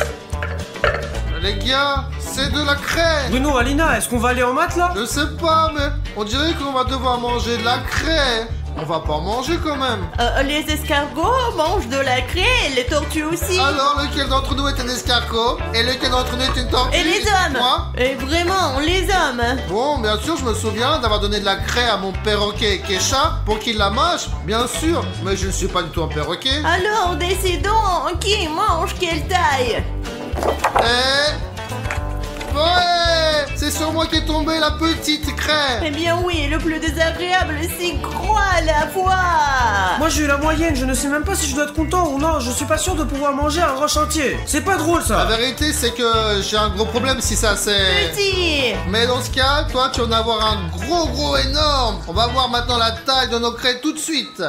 Les gars, c'est de la craie. Bruno, Alina, est-ce qu'on va aller en maths là? Je sais pas, mais on dirait qu'on va devoir manger de la craie. On va pas en manger quand même. Les escargots mangent de la craie, les tortues aussi. Alors, lequel d'entre nous est un escargot et lequel d'entre nous est une tortue? Et les hommes. Moi? Et vraiment, les hommes. Bon, bien sûr, je me souviens d'avoir donné de la craie à mon perroquet Kesha pour qu'il la mâche, bien sûr, mais je ne suis pas du tout un perroquet. Alors, décidons qui mange quelle taille. Ouais! C'est sur moi qu'est tombée la petite craie. Eh bien oui, le plus désagréable, c'est gros à la fois. Moi j'ai eu la moyenne, je ne sais même pas si je dois être content ou non, je suis pas sûr de pouvoir manger un roche entier. C'est pas drôle La ça. vérité, c'est que j'ai un gros problème si ça c'est... Petit. Mais dans ce cas, toi, tu vas en avoir un gros énorme. On va voir maintenant la taille de nos craies tout de suite.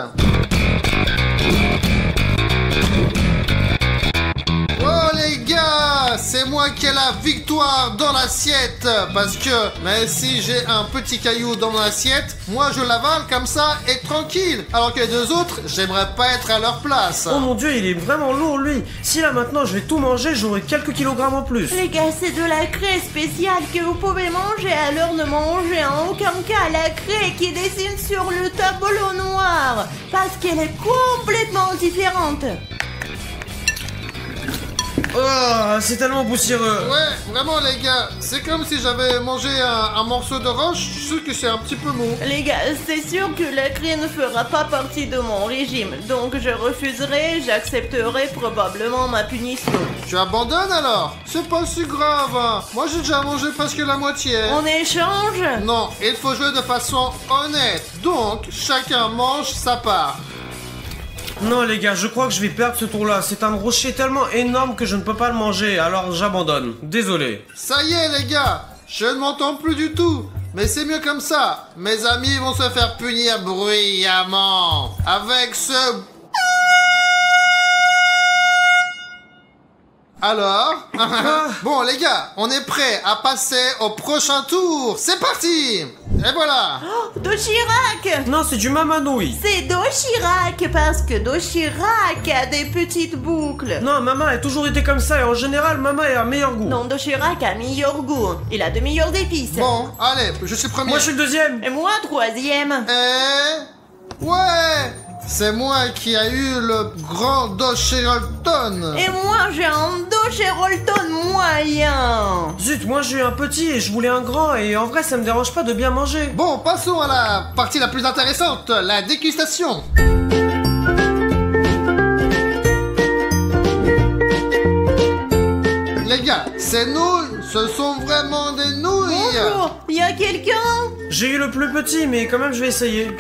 Oh les gars, c'est moi qui ai la victoire dans l'assiette. Parce que même si j'ai un petit caillou dans mon assiette, moi je l'avale comme ça et tranquille. Alors que les deux autres, j'aimerais pas être à leur place. Oh mon dieu, il est vraiment lourd lui. Si là maintenant je vais tout manger, j'aurai quelques kilogrammes en plus. Les gars, c'est de la craie spéciale que vous pouvez manger, alors ne mangez en aucun cas la craie qui dessine sur le tableau noir, parce qu'elle est complètement différente. Oh, c'est tellement poussiéreux. Ouais, vraiment les gars, c'est comme si j'avais mangé un morceau de roche, je suis sûr que c'est un petit peu mou. Les gars, c'est sûr que la craie ne fera pas partie de mon régime, donc je refuserai, j'accepterai probablement ma punition. Tu abandonnes alors? C'est pas si grave, hein. Moi j'ai déjà mangé presque la moitié. On échange? Non, il faut jouer de façon honnête, donc chacun mange sa part. Non les gars, je crois que je vais perdre ce tour-là. C'est un rocher tellement énorme que je ne peux pas le manger, alors j'abandonne. Désolé. Ça y est les gars, je ne m'entends plus du tout. Mais c'est mieux comme ça. Mes amis vont se faire punir bruyamment. Avec ce... Alors Bon les gars, on est prêts à passer au prochain tour. C'est parti. Et voilà. Oh, Dochirac! Non, c'est du mamanouille. C'est Dochirac, parce que Dochirac a des petites boucles. Non, maman a toujours été comme ça et en général, maman a un meilleur goût. Non, Dochirac a meilleur goût. Il a de meilleures épices. Bon, allez, je suis premier. Moi je suis le deuxième. Et moi, troisième. Ouais. c'est moi qui a eu le grand Dosherolton. Et moi, j'ai un Dosherolton moyen. Zut, moi j'ai eu un petit et je voulais un grand et en vrai ça me dérange pas de bien manger. Bon, passons à la partie la plus intéressante, la dégustation. Les gars, ces nouilles, ce sont vraiment des nouilles. Bonjour, y a quelqu'un? J'ai eu le plus petit mais quand même je vais essayer.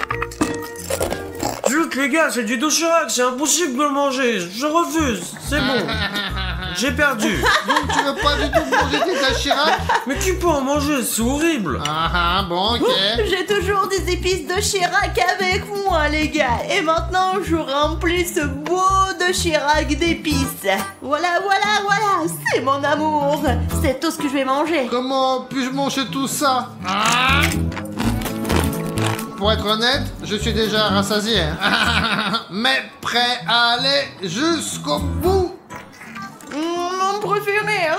Zut les gars, c'est du Doshirak, c'est impossible de le manger, je refuse, c'est bon. J'ai perdu. Donc tu veux pas du tout manger tes Doshirak? Mais qui peut en manger? C'est horrible. Ah bon, ok. J'ai toujours des épices de Chirac avec moi, les gars. Et maintenant, je remplis ce beau de Chirac d'épices. Voilà, c'est mon amour. C'est tout ce que je vais manger. Comment puis-je manger tout ça? Pour être honnête, je suis déjà rassasié. Mais prêt à aller jusqu'au bout. Mon préféré, hein.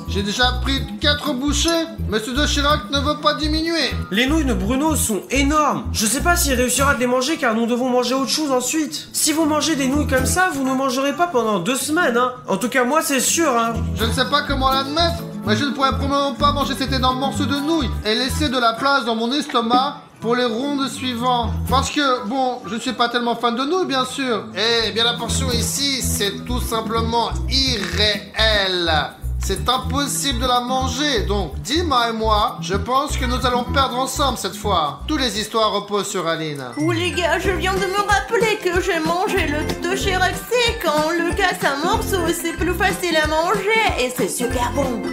J'ai déjà pris 4 bouchées, mais ce Doshirak ne veut pas diminuer. Les nouilles de Bruno sont énormes. Je sais pas s'il réussira à les manger car nous devons manger autre chose ensuite. Si vous mangez des nouilles comme ça, vous ne mangerez pas pendant 2 semaines, hein. En tout cas, moi, c'est sûr, hein. Je ne sais pas comment l'admettre, mais je ne pourrais probablement pas manger cet énorme morceau de nouilles et laisser de la place dans mon estomac pour les rondes suivantes. Parce que, bon, je ne suis pas tellement fan de nouilles, bien sûr. Eh bien, la portion ici, c'est tout simplement irréel. C'est impossible de la manger, donc Dima et moi, je pense que nous allons perdre ensemble cette fois. Toutes les histoires reposent sur Aline. Oh les gars, je viens de me rappeler que j'ai mangé le Doshirak sec. Quand on le casse en morceaux, c'est plus facile à manger et c'est super bon.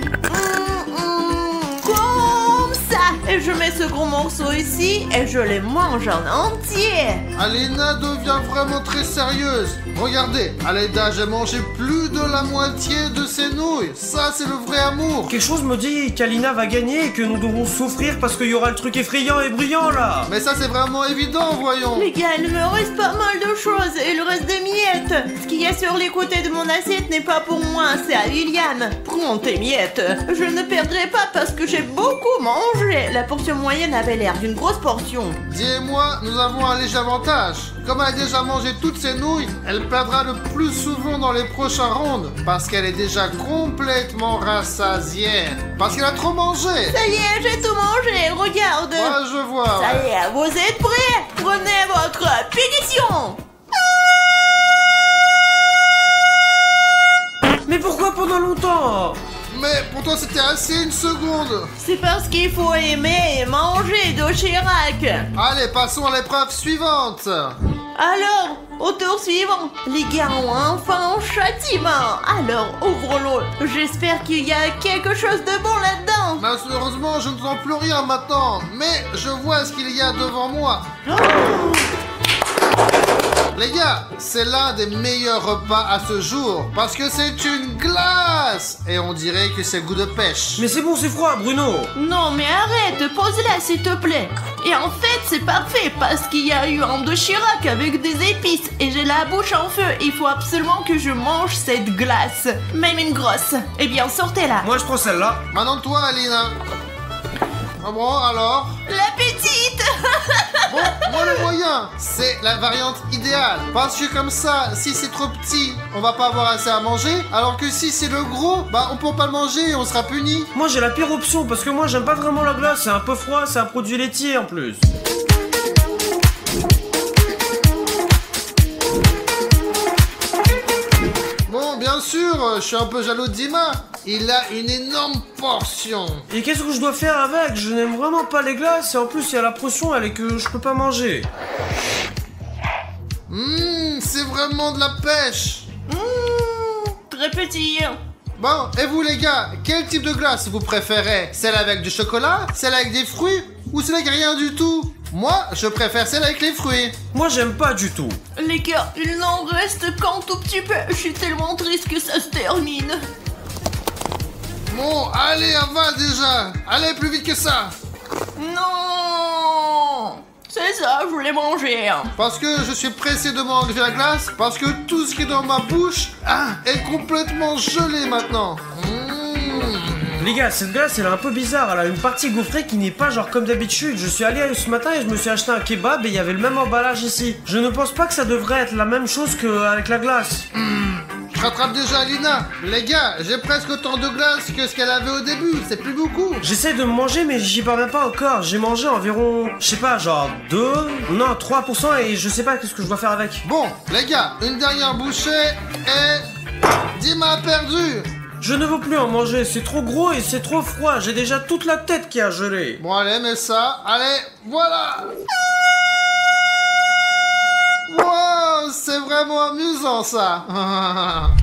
Comme ça. Et je mets ce gros morceau ici et je les mange en entier. Alina devient vraiment très sérieuse. Regardez, à Leda, j'ai mangé plus de la moitié de ses nouilles. Ça, c'est le vrai amour. Quelque chose me dit qu'Alina va gagner et que nous devons souffrir parce qu'il y aura le truc effrayant et brillant là. Mais ça, c'est vraiment évident, voyons. Les gars, il me reste pas mal de choses et il reste des miettes. Ce qu'il y a sur les côtés de mon assiette n'est pas pour moi, c'est à William. Prends tes miettes. Je ne perdrai pas parce que j'ai beaucoup mangé. La portion moyenne avait l'air d'une grosse portion. Dis et moi, nous avons un léger avantage. Comme elle a déjà mangé toutes ses nouilles, elle perdra le plus souvent dans les prochains rounds parce qu'elle est déjà complètement rassasiée. Parce qu'elle a trop mangé. Ça y est, j'ai tout mangé, regarde. Ouais, je vois. Ça y est, vous êtes prêts? Prenez votre punition. Mais pourquoi pendant longtemps? Mais pour toi, c'était assez une seconde. C'est parce qu'il faut aimer et manger Doshirak. Allez, passons à l'épreuve suivante. Alors, au tour suivant, les gars ont enfin un châtiment. Alors, ouvrons-le. J'espère qu'il y a quelque chose de bon là-dedans. Malheureusement, je ne sens plus rien maintenant, mais je vois ce qu'il y a devant moi. Les gars, c'est l'un des meilleurs repas à ce jour, parce que c'est une glace. Et on dirait que c'est goût de pêche. Mais c'est bon, c'est froid, Bruno. Non, mais arrête, pose-la s'il te plaît. Et en fait, c'est parfait parce qu'il y a eu un Doshirak avec des épices et j'ai la bouche en feu. Il faut absolument que je mange cette glace, même une grosse. Eh bien, sortez-la. Moi je prends celle-là. Maintenant toi, Alina. Ah bon, alors? La petite. Bon, moi le moyen, c'est la variante idéale. Parce que comme ça, si c'est trop petit, on va pas avoir assez à manger. Alors que si c'est le gros, bah on peut pas le manger et on sera puni. Moi j'ai la pire option parce que moi j'aime pas vraiment la glace, c'est un peu froid, c'est un produit laitier en plus. Bon, bien sûr, je suis un peu jaloux de Dima. Il a une énorme portion. Et qu'est-ce que je dois faire avec? Je n'aime vraiment pas les glaces et en plus il y a la pression, elle est que je peux pas manger. C'est vraiment de la pêche. Très petit. Bon, et vous les gars, quel type de glace vous préférez? Celle avec du chocolat? Celle avec des fruits? Ou celle avec rien du tout? Moi, je préfère celle avec les fruits. Moi j'aime pas du tout. Les gars, il n'en reste qu'un tout petit peu. Je suis tellement triste que ça se termine. Bon, allez, avale déjà. Allez, plus vite que ça. Non. C'est ça, je voulais manger. Parce que je suis pressé de manger la glace. Parce que tout ce qui est dans ma bouche est complètement gelé maintenant. Les gars, cette glace elle est un peu bizarre, elle a une partie gaufrée qui n'est pas genre comme d'habitude. Je suis allé ce matin et je me suis acheté un kebab et il y avait le même emballage ici. Je ne pense pas que ça devrait être la même chose qu'avec la glace. Je rattrape déjà Alina. Les gars, j'ai presque autant de glace que ce qu'elle avait au début, c'est plus beaucoup. J'essaie de me manger mais j'y parviens pas encore. J'ai mangé environ, je sais pas, genre 3% et je sais pas qu'est-ce que je dois faire avec. Bon, les gars, une dernière bouchée et... Dima a perdu. Je ne veux plus en manger, c'est trop gros et c'est trop froid. J'ai déjà toute la tête qui a gelé. Bon allez, mets ça. Allez, voilà. Wow, c'est vraiment amusant ça.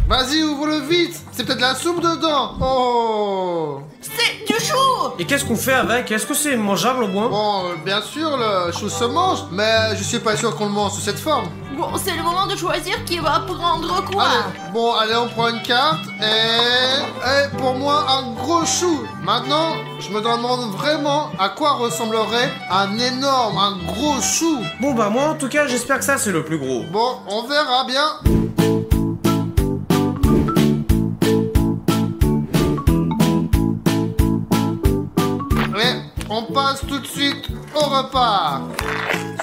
Vas-y, ouvre-le vite. C'est peut-être la soupe dedans. Oh. C'est du chou. Et qu'est-ce qu'on fait avec? Est-ce que c'est mangeable au moins? Bon, bien sûr, le chou se mange, mais je suis pas sûr qu'on le mange sous cette forme. Bon, c'est le moment de choisir qui va prendre quoi. Allez, on prend une carte et pour moi un gros chou. Maintenant, je me demande vraiment à quoi ressemblerait un gros chou. Bon bah moi en tout cas j'espère que ça c'est le plus gros. Bon, on verra bien. On passe tout de suite au repas.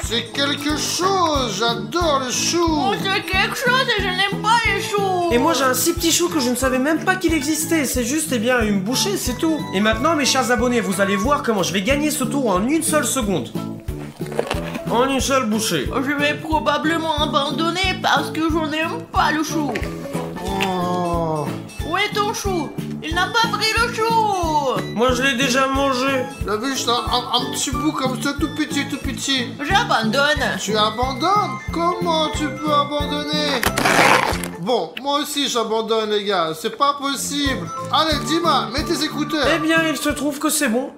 C'est quelque chose, j'adore le chou. Oh, c'est quelque chose et je n'aime pas les choux. Et moi j'ai un si petit chou que je ne savais même pas qu'il existait. C'est juste une bouchée, c'est tout. Et maintenant mes chers abonnés, vous allez voir comment je vais gagner ce tour en une seule seconde. En une seule bouchée. Je vais probablement abandonner parce que je n'aime pas le chou. Oh. Où est ton chou? Il n'a pas pris le chou. Moi je l'ai déjà mangé. T'as vu, c'est un petit bout comme ça, tout petit. J'abandonne. Tu abandonnes? Comment tu peux abandonner? Bon, moi aussi j'abandonne les gars, c'est pas possible. Allez, Dima, mets tes écouteurs. Eh bien il se trouve que c'est bon.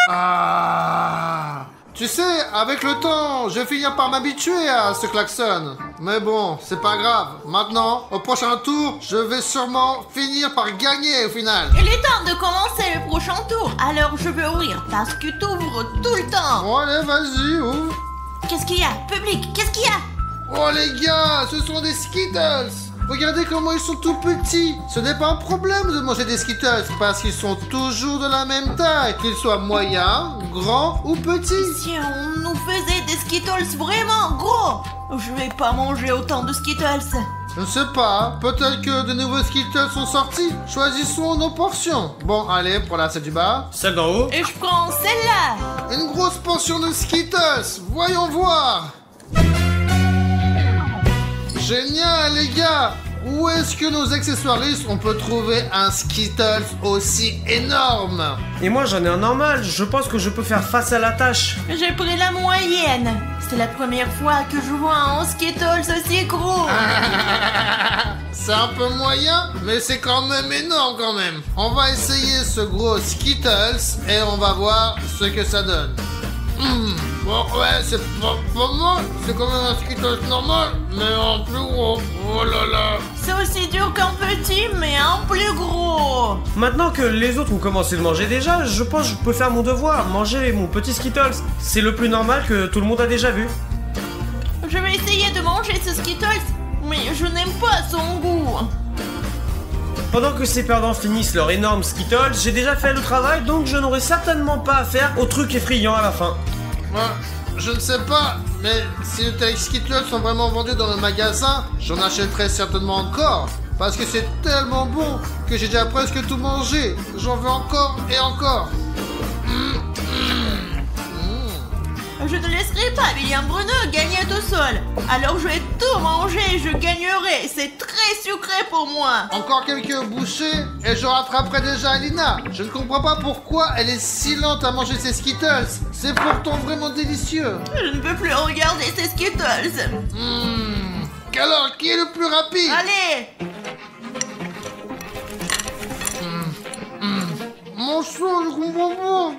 Ah. Tu sais, avec le temps, je vais finir par m'habituer à ce klaxon. Mais bon, c'est pas grave. Maintenant, au prochain tour, je vais sûrement finir par gagner au final. Il est temps de commencer le prochain tour. Alors je vais ouvrir parce que tu ouvres tout le temps. Bon, allez, vas-y, ouvre. Qu'est-ce qu'il y a? Public, qu'est-ce qu'il y a? Oh les gars, ce sont des Skittles. Regardez comment ils sont tout petits. Ce n'est pas un problème de manger des Skittles parce qu'ils sont toujours de la même taille, qu'ils soient moyens, grands ou petits. Si on nous faisait des Skittles vraiment gros, je vais pas manger autant de Skittles. Je ne sais pas, peut-être que de nouveaux Skittles sont sortis. Choisissons nos portions. Bon, allez, pour la celle du bas. Celle d'en haut. Et je prends celle-là. Une grosse portion de Skittles. Voyons voir. Génial, les gars. Où est-ce que nos accessoiristes on peut trouver un Skittles aussi énorme? Et moi j'en ai un normal, je pense que je peux faire face à la tâche. J'ai pris la moyenne. C'est la première fois que je vois un Skittles aussi gros. C'est un peu moyen, mais c'est quand même énorme quand même. On va essayer ce gros Skittles et on va voir ce que ça donne. Bon, ouais, c'est pas mal. C'est quand même un Skittles normal, mais en plus gros. Oh là là. C'est aussi dur qu'un petit, mais un plus gros. Maintenant que les autres ont commencé de manger déjà, je pense que je peux faire mon devoir, manger mon petit Skittles. C'est le plus normal que tout le monde a déjà vu. Je vais essayer de manger ce Skittles, mais je n'aime pas son goût. Pendant que ces perdants finissent leur énorme Skittles, j'ai déjà fait le travail, donc je n'aurai certainement pas affaire au truc effrayant à la fin. Moi, je ne sais pas, mais si de tels Skittles sont vraiment vendus dans le magasin, j'en achèterai certainement encore. Parce que c'est tellement bon que j'ai déjà presque tout mangé. J'en veux encore et encore. Je ne laisserai pas William Bruno gagner tout seul. Alors je vais tout manger et je gagnerai. C'est très sucré pour moi. Encore quelques bouchées et je rattraperai déjà Alina. Je ne comprends pas pourquoi elle est si lente à manger ses Skittles. C'est pourtant vraiment délicieux. Je ne peux plus regarder ces Skittles. Alors, qui est le plus rapide? Allez. Mon sang, je comprends pas.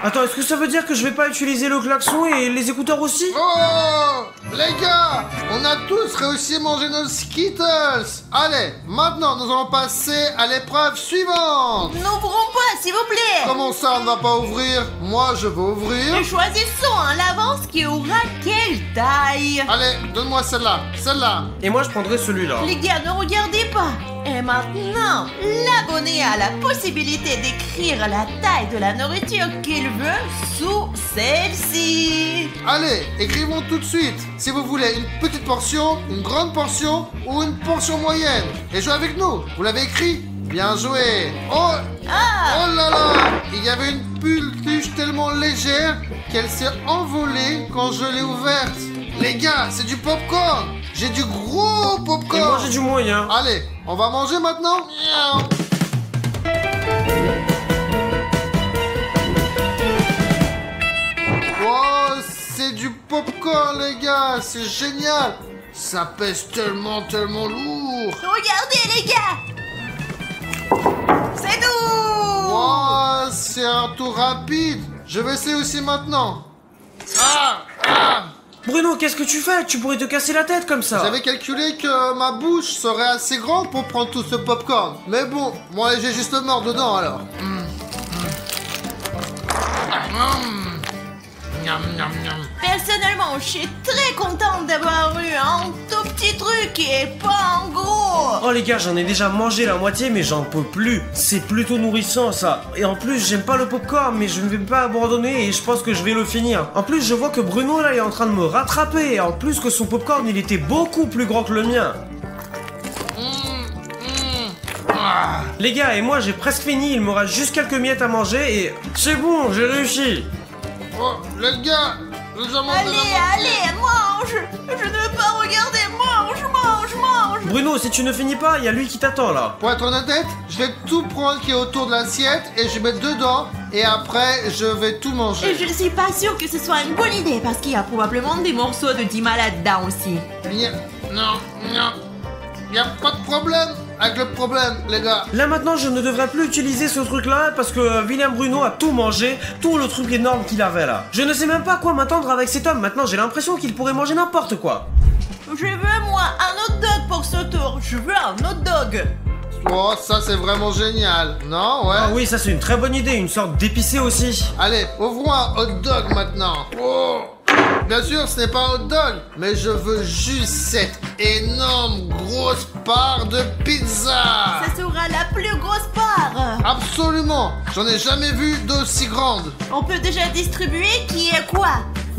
Attends, est-ce que ça veut dire que je vais pas utiliser le klaxon et les écouteurs aussi? Oh, les gars, on a tous réussi à manger nos Skittles. Allez, maintenant nous allons passer à l'épreuve suivante. N'ouvrons pas, s'il vous plaît. Comment ça, on ne va pas ouvrir? Moi, je veux ouvrir. Et choisissons à l'avance qui aura quelle taille. aussi. Allez, donne-moi celle-là. Celle-là. Et moi, je prendrai celui-là. Les gars, ne regardez pas. Et maintenant, l'abonné a la possibilité d'écrire la taille de la nourriture qu'il veut sous celle-ci. Allez, écrivons tout de suite. Si vous voulez une petite portion, une grande portion ou une portion moyenne. Et jouez avec nous. Vous l'avez écrit? Bien joué. Oh, Ah, oh là là. Il y avait une peluche tellement légère qu'elle s'est envolée quand je l'ai ouverte. Les gars, c'est du popcorn. J'ai du gros Et popcorn. moi, j'ai du moyen. Allez, on va manger maintenant. Miaou. Oh, c'est du popcorn, les gars. C'est génial. Ça pèse tellement, tellement lourd. regardez les gars. C'est nous. Oh, c'est un tour rapide. Je vais essayer aussi maintenant. Ah, ah. Bruno, qu'est-ce que tu fais? Tu pourrais te casser la tête comme ça. J'avais calculé que ma bouche serait assez grande pour prendre tout ce popcorn. Mais bon, moi j'ai juste mort dedans alors. Personnellement, je suis très contente d'avoir eu un tout petit truc et pas un gros. Oh les gars, j'en ai déjà mangé la moitié, mais j'en peux plus. C'est plutôt nourrissant ça. Et en plus, j'aime pas le popcorn, mais je ne vais pas abandonner et je pense que je vais le finir. En plus, je vois que Bruno là est en train de me rattraper. Et en plus que son popcorn, il était beaucoup plus grand que le mien. Les gars, et moi j'ai presque fini, il me reste juste quelques miettes à manger et c'est bon, j'ai réussi. Oh, les gars, nous avons Allez, mange. Je ne veux pas regarder, mange. Bruno, si tu ne finis pas, il y a lui qui t'attend là. Pour être honnête, je vais tout prendre qui est autour de l'assiette et je vais mettre dedans et après je vais tout Et manger. je ne suis pas sûre que ce soit une bonne idée parce qu'il y a probablement des morceaux de Dima là-dedans aussi. Non, y a pas de problème avec le problème, les gars. Là maintenant, je ne devrais plus utiliser ce truc là parce que Vilain Bruno a tout mangé, tout le truc énorme qu'il avait là. Je ne sais même pas quoi m'attendre avec cet homme. Maintenant, j'ai l'impression qu'il pourrait manger n'importe quoi. Je veux moi un hot dog pour ce tour. Je veux un hot dog. Oh, ça c'est vraiment génial. Non, ouais. Ah oui, ça c'est une très bonne idée, une sorte d'épicé aussi. Allez, ouvrons un hot dog maintenant. Oh. Bien sûr, ce n'est pas un hot dog, mais je veux juste cette énorme grosse part de pizza. Ça sera la plus grosse part. Absolument. J'en ai jamais vu d'aussi grande. On peut déjà distribuer qui est quoi.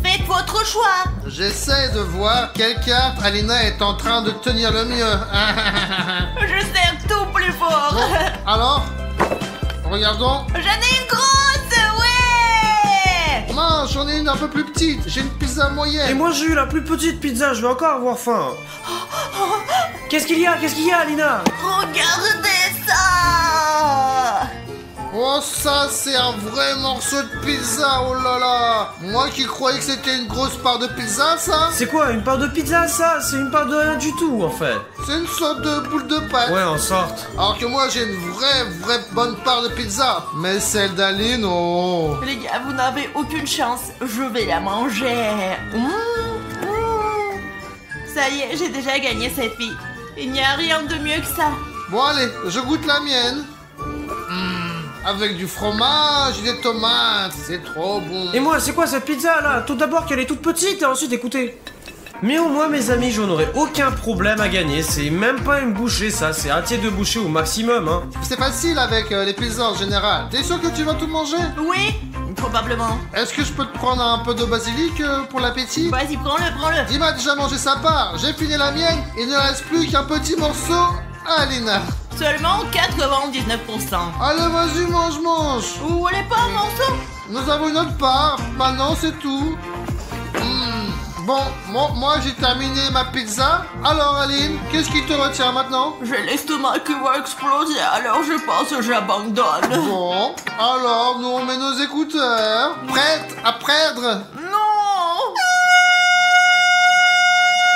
Faites votre choix. J'essaie de voir quelle carte Alina est en train de tenir le mieux. Je serre tout plus fort. Alors, regardons. J'en ai une grosse, ouais. Mince, j'en ai une un peu plus petite. J'ai une pizza Et moyenne. moi j'ai eu la plus petite pizza, je vais encore avoir faim. Qu'est-ce qu'il y a, Alina? Regardez ça. Oh, ça, c'est un vrai morceau de pizza. Oh là là. Moi qui croyais que c'était une grosse part de pizza, ça. C'est quoi, une part de pizza ça? C'est une part de rien du tout en fait. C'est une sorte de boule de pâte. Ouais, en sorte. Alors que moi, j'ai une vraie bonne part de pizza. Mais celle d'Aline, oh. Les gars, vous n'avez aucune chance. Je vais la manger. Ça y est, j'ai déjà gagné cette fille. Il n'y a rien de mieux que ça. Bon, allez, je goûte la mienne. Avec du fromage et des tomates, c'est trop bon. Et moi, c'est quoi cette pizza là? Tout d'abord qu'elle est toute petite et ensuite écoutez. Mais au moins mes amis, je n'aurai aucun problème à gagner. C'est même pas une bouchée ça, c'est un tiers de bouchée au maximum hein. C'est facile avec les pizzas en général. T'es sûr que tu vas tout manger? Oui, probablement. Est-ce que je peux te prendre un peu de basilic pour l'appétit? Vas-y, prends-le. Dima a déjà mangé sa part, j'ai fini la mienne, il ne reste plus qu'un petit morceau à Alina. Seulement 99%. Allez, vas-y, mange. Vous voulez pas un morceau? Nous avons une autre part, maintenant c'est tout. Bon, moi j'ai terminé ma pizza. Alors Aline, qu'est-ce qui te retient maintenant? J'ai l'estomac qui va exploser, alors je pense que j'abandonne. Bon, alors nous on met nos écouteurs. Prête à perdre? Non!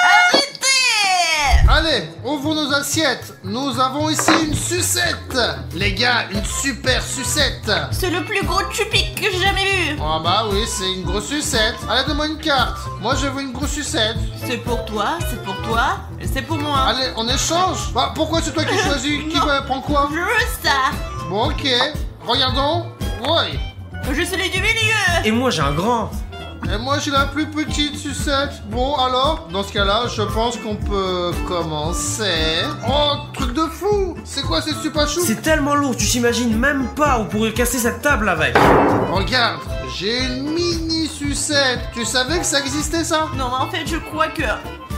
Arrêtez! Allez, ouvrons nos assiettes. Nous avons ici une sucette. Les gars, une super sucette. C'est le plus gros chupic que j'ai jamais vu. Ah bah oui, c'est une grosse sucette. Allez, donne-moi une carte. Moi, je veux une grosse sucette. C'est pour toi, et c'est pour moi. Allez, on échange. Bah, pourquoi c'est toi qui choisis? Qui Non. prend quoi? Je veux ça. Bon, ok. Regardons. Ouais. Je suis celui du milieu. Et moi j'ai un grand. Et moi j'ai la plus petite sucette. Bon alors, dans ce cas-là, je pense qu'on peut commencer. Oh, truc de fou! C'est quoi ces super chou? C'est tellement lourd, tu t'imagines même pas, on pourrait casser cette table avec. Regarde, j'ai une mini sucette. Tu savais que ça existait ça? Non, mais en fait, je crois que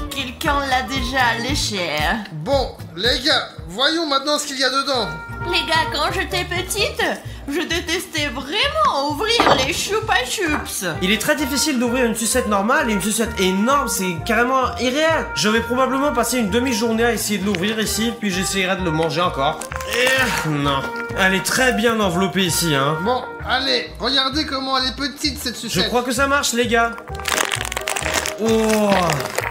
quelqu'un l'a déjà léché. Bon, les gars, voyons maintenant ce qu'il y a dedans. Les gars, quand j'étais petite, je détestais vraiment ouvrir les Chupa Chups. Il est très difficile d'ouvrir une sucette normale et une sucette énorme, c'est carrément irréel. Je vais probablement passer une demi-journée à essayer de l'ouvrir ici, puis j'essaierai de le manger encore. Non, elle est très bien enveloppée ici, hein. Bon, allez, regardez comment elle est petite cette Je sucette. crois que ça marche, les gars. Oh,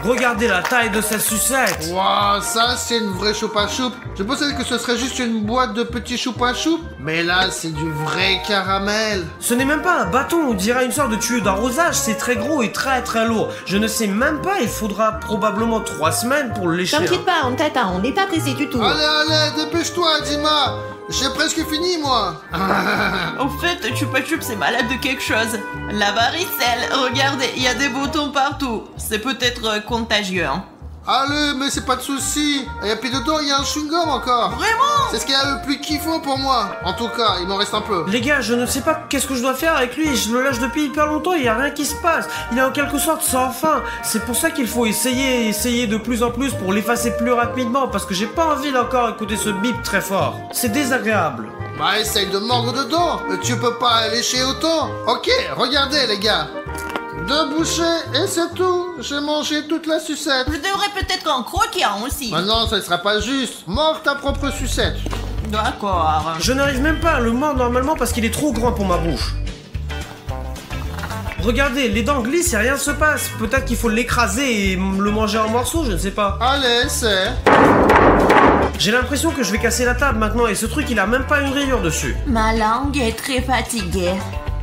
regardez la taille de cette sucette. Waouh, ça c'est une vraie choupa choup. Je pensais que ce serait juste une boîte de petits choupa choup, mais là c'est du vrai caramel. Ce n'est même pas un bâton, on dirait une sorte de tuyau d'arrosage, c'est très gros et très très lourd. Je ne sais même pas, il faudra probablement 3 semaines pour le lécher. T'inquiète pas, on t'attend, on n'est pas pressé du tout. Allez, dépêche-toi, Dima. J'ai presque fini, moi. En fait, Chupa Chups c'est malade de quelque chose. La varicelle, regardez, il y a des boutons partout. C'est peut-être contagieux, hein. Allez, mais c'est pas de souci. Et puis dedans, il y a un chewing-gum encore. Vraiment? C'est ce qu'il y a le plus kiffant pour moi. En tout cas, il m'en reste un peu. Les gars, je ne sais pas qu'est-ce que je dois faire avec lui, je le lâche depuis hyper longtemps, il n'y a rien qui se passe. Il est en quelque sorte sans fin. C'est pour ça qu'il faut essayer de plus en plus pour l'effacer plus rapidement, parce que j'ai pas envie d'encore écouter ce bip très fort. C'est désagréable. Bah, essaye de mordre dedans. Tu peux pas lécher autant. Ok, regardez, les gars. 2 bouchées et c'est tout. J'ai mangé toute la sucette. Je devrais peut-être en croquer un aussi. Maintenant, ça ne sera pas juste. Mords ta propre sucette. D'accord. Je n'arrive même pas à le mordre normalement parce qu'il est trop grand pour ma bouche. Regardez, les dents glissent et rien ne se passe. Peut-être qu'il faut l'écraser et le manger en morceaux, je ne sais pas. Allez, c'est... J'ai l'impression que je vais casser la table maintenant et ce truc il a même pas une rayure dessus. Ma langue est très fatiguée.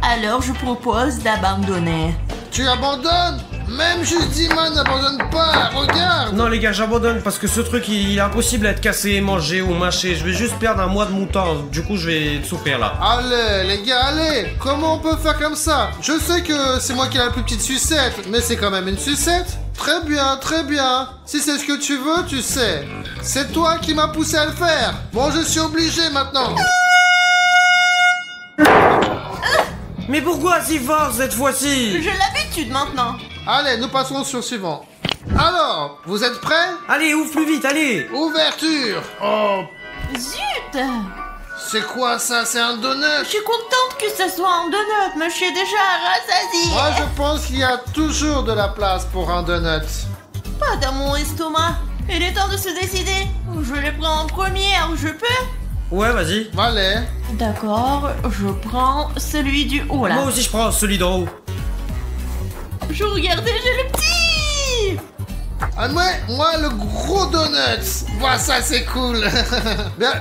Alors je propose d'abandonner. Tu abandonnes? Même juste Dima n'abandonne pas, regarde. Non les gars, j'abandonne parce que ce truc il est impossible à être cassé, mangé ou mâché. Je vais juste perdre un mois de mon temps, du coup je vais souffrir là. Allez, les gars, allez. Comment on peut faire comme ça? Je sais que c'est moi qui ai la plus petite sucette, mais c'est quand même une sucette. Très bien, très bien. Si c'est ce que tu veux, tu sais. C'est toi qui m'as poussé à le faire. Bon, je suis obligé maintenant. Mais pourquoi si fort cette fois-ci? J'ai l'habitude maintenant. Allez, nous passons sur le suivant. Alors, vous êtes prêts? Allez, ouvre plus vite, allez. Ouverture. Oh, Zut! c'est quoi ça? C'est un donut? Je suis contente que ce soit un donut, mais je suis déjà rassasiée. Moi, je pense qu'il y a toujours de la place pour un donut. Pas dans mon estomac. Il est temps de se décider. Je les prends en première, je peux? Ouais, vas-y. Allez. D'accord, je prends celui du haut là. Moi aussi je prends celui d'en haut. Je regardais, j'ai le petit. Ah, moi, le gros donut. Voilà, ça, c'est cool.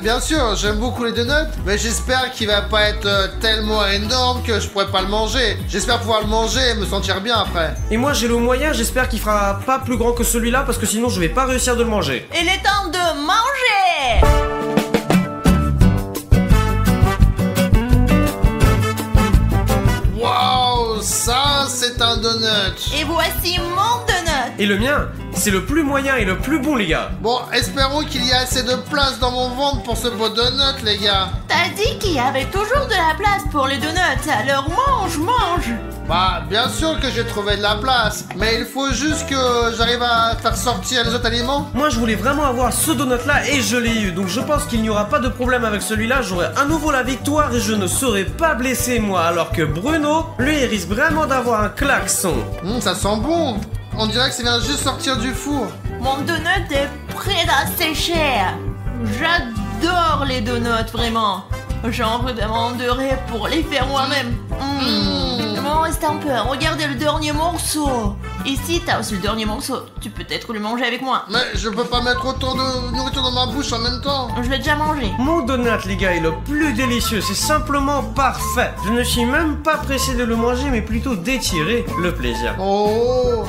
bien sûr, j'aime beaucoup les donuts, mais j'espère qu'il va pas être tellement énorme que je pourrais pas le manger. J'espère pouvoir le manger et me sentir bien après. Et moi j'ai le moyen, j'espère qu'il fera pas plus grand que celui-là parce que sinon je vais pas réussir de le manger. Il est temps de manger. Waouh, ça, c'est un donut. Et voici mon donut. Et le mien, c'est le plus moyen et le plus bon les gars. Bon, espérons qu'il y ait assez de place dans mon ventre pour ce beau donut, les gars. T'as dit qu'il y avait toujours de la place pour les donuts, alors mange. Bah, bien sûr que j'ai trouvé de la place, mais il faut juste que j'arrive à faire sortir les autres aliments. Moi je voulais vraiment avoir ce donut là et je l'ai eu. Donc je pense qu'il n'y aura pas de problème avec celui-là. J'aurai à nouveau la victoire et je ne serai pas blessé moi. Alors que Bruno, lui il risque vraiment d'avoir un klaxon. Ça sent bon. On dirait que ça vient juste sortir du four. Mon donut est prêt à sécher. J'adore les donuts, vraiment. J'en redemanderai pour les faire moi-même. Il m'en reste un peu. Regardez le dernier morceau. Ici, t'as aussi le dernier morceau. Tu peux peut-être le manger avec moi. Mais je peux pas mettre autant de nourriture dans ma bouche en même temps. Je l'ai déjà mangé. Mon donut les gars est le plus délicieux, c'est simplement parfait. Je ne suis même pas pressé de le manger mais plutôt d'étirer le plaisir. Oh.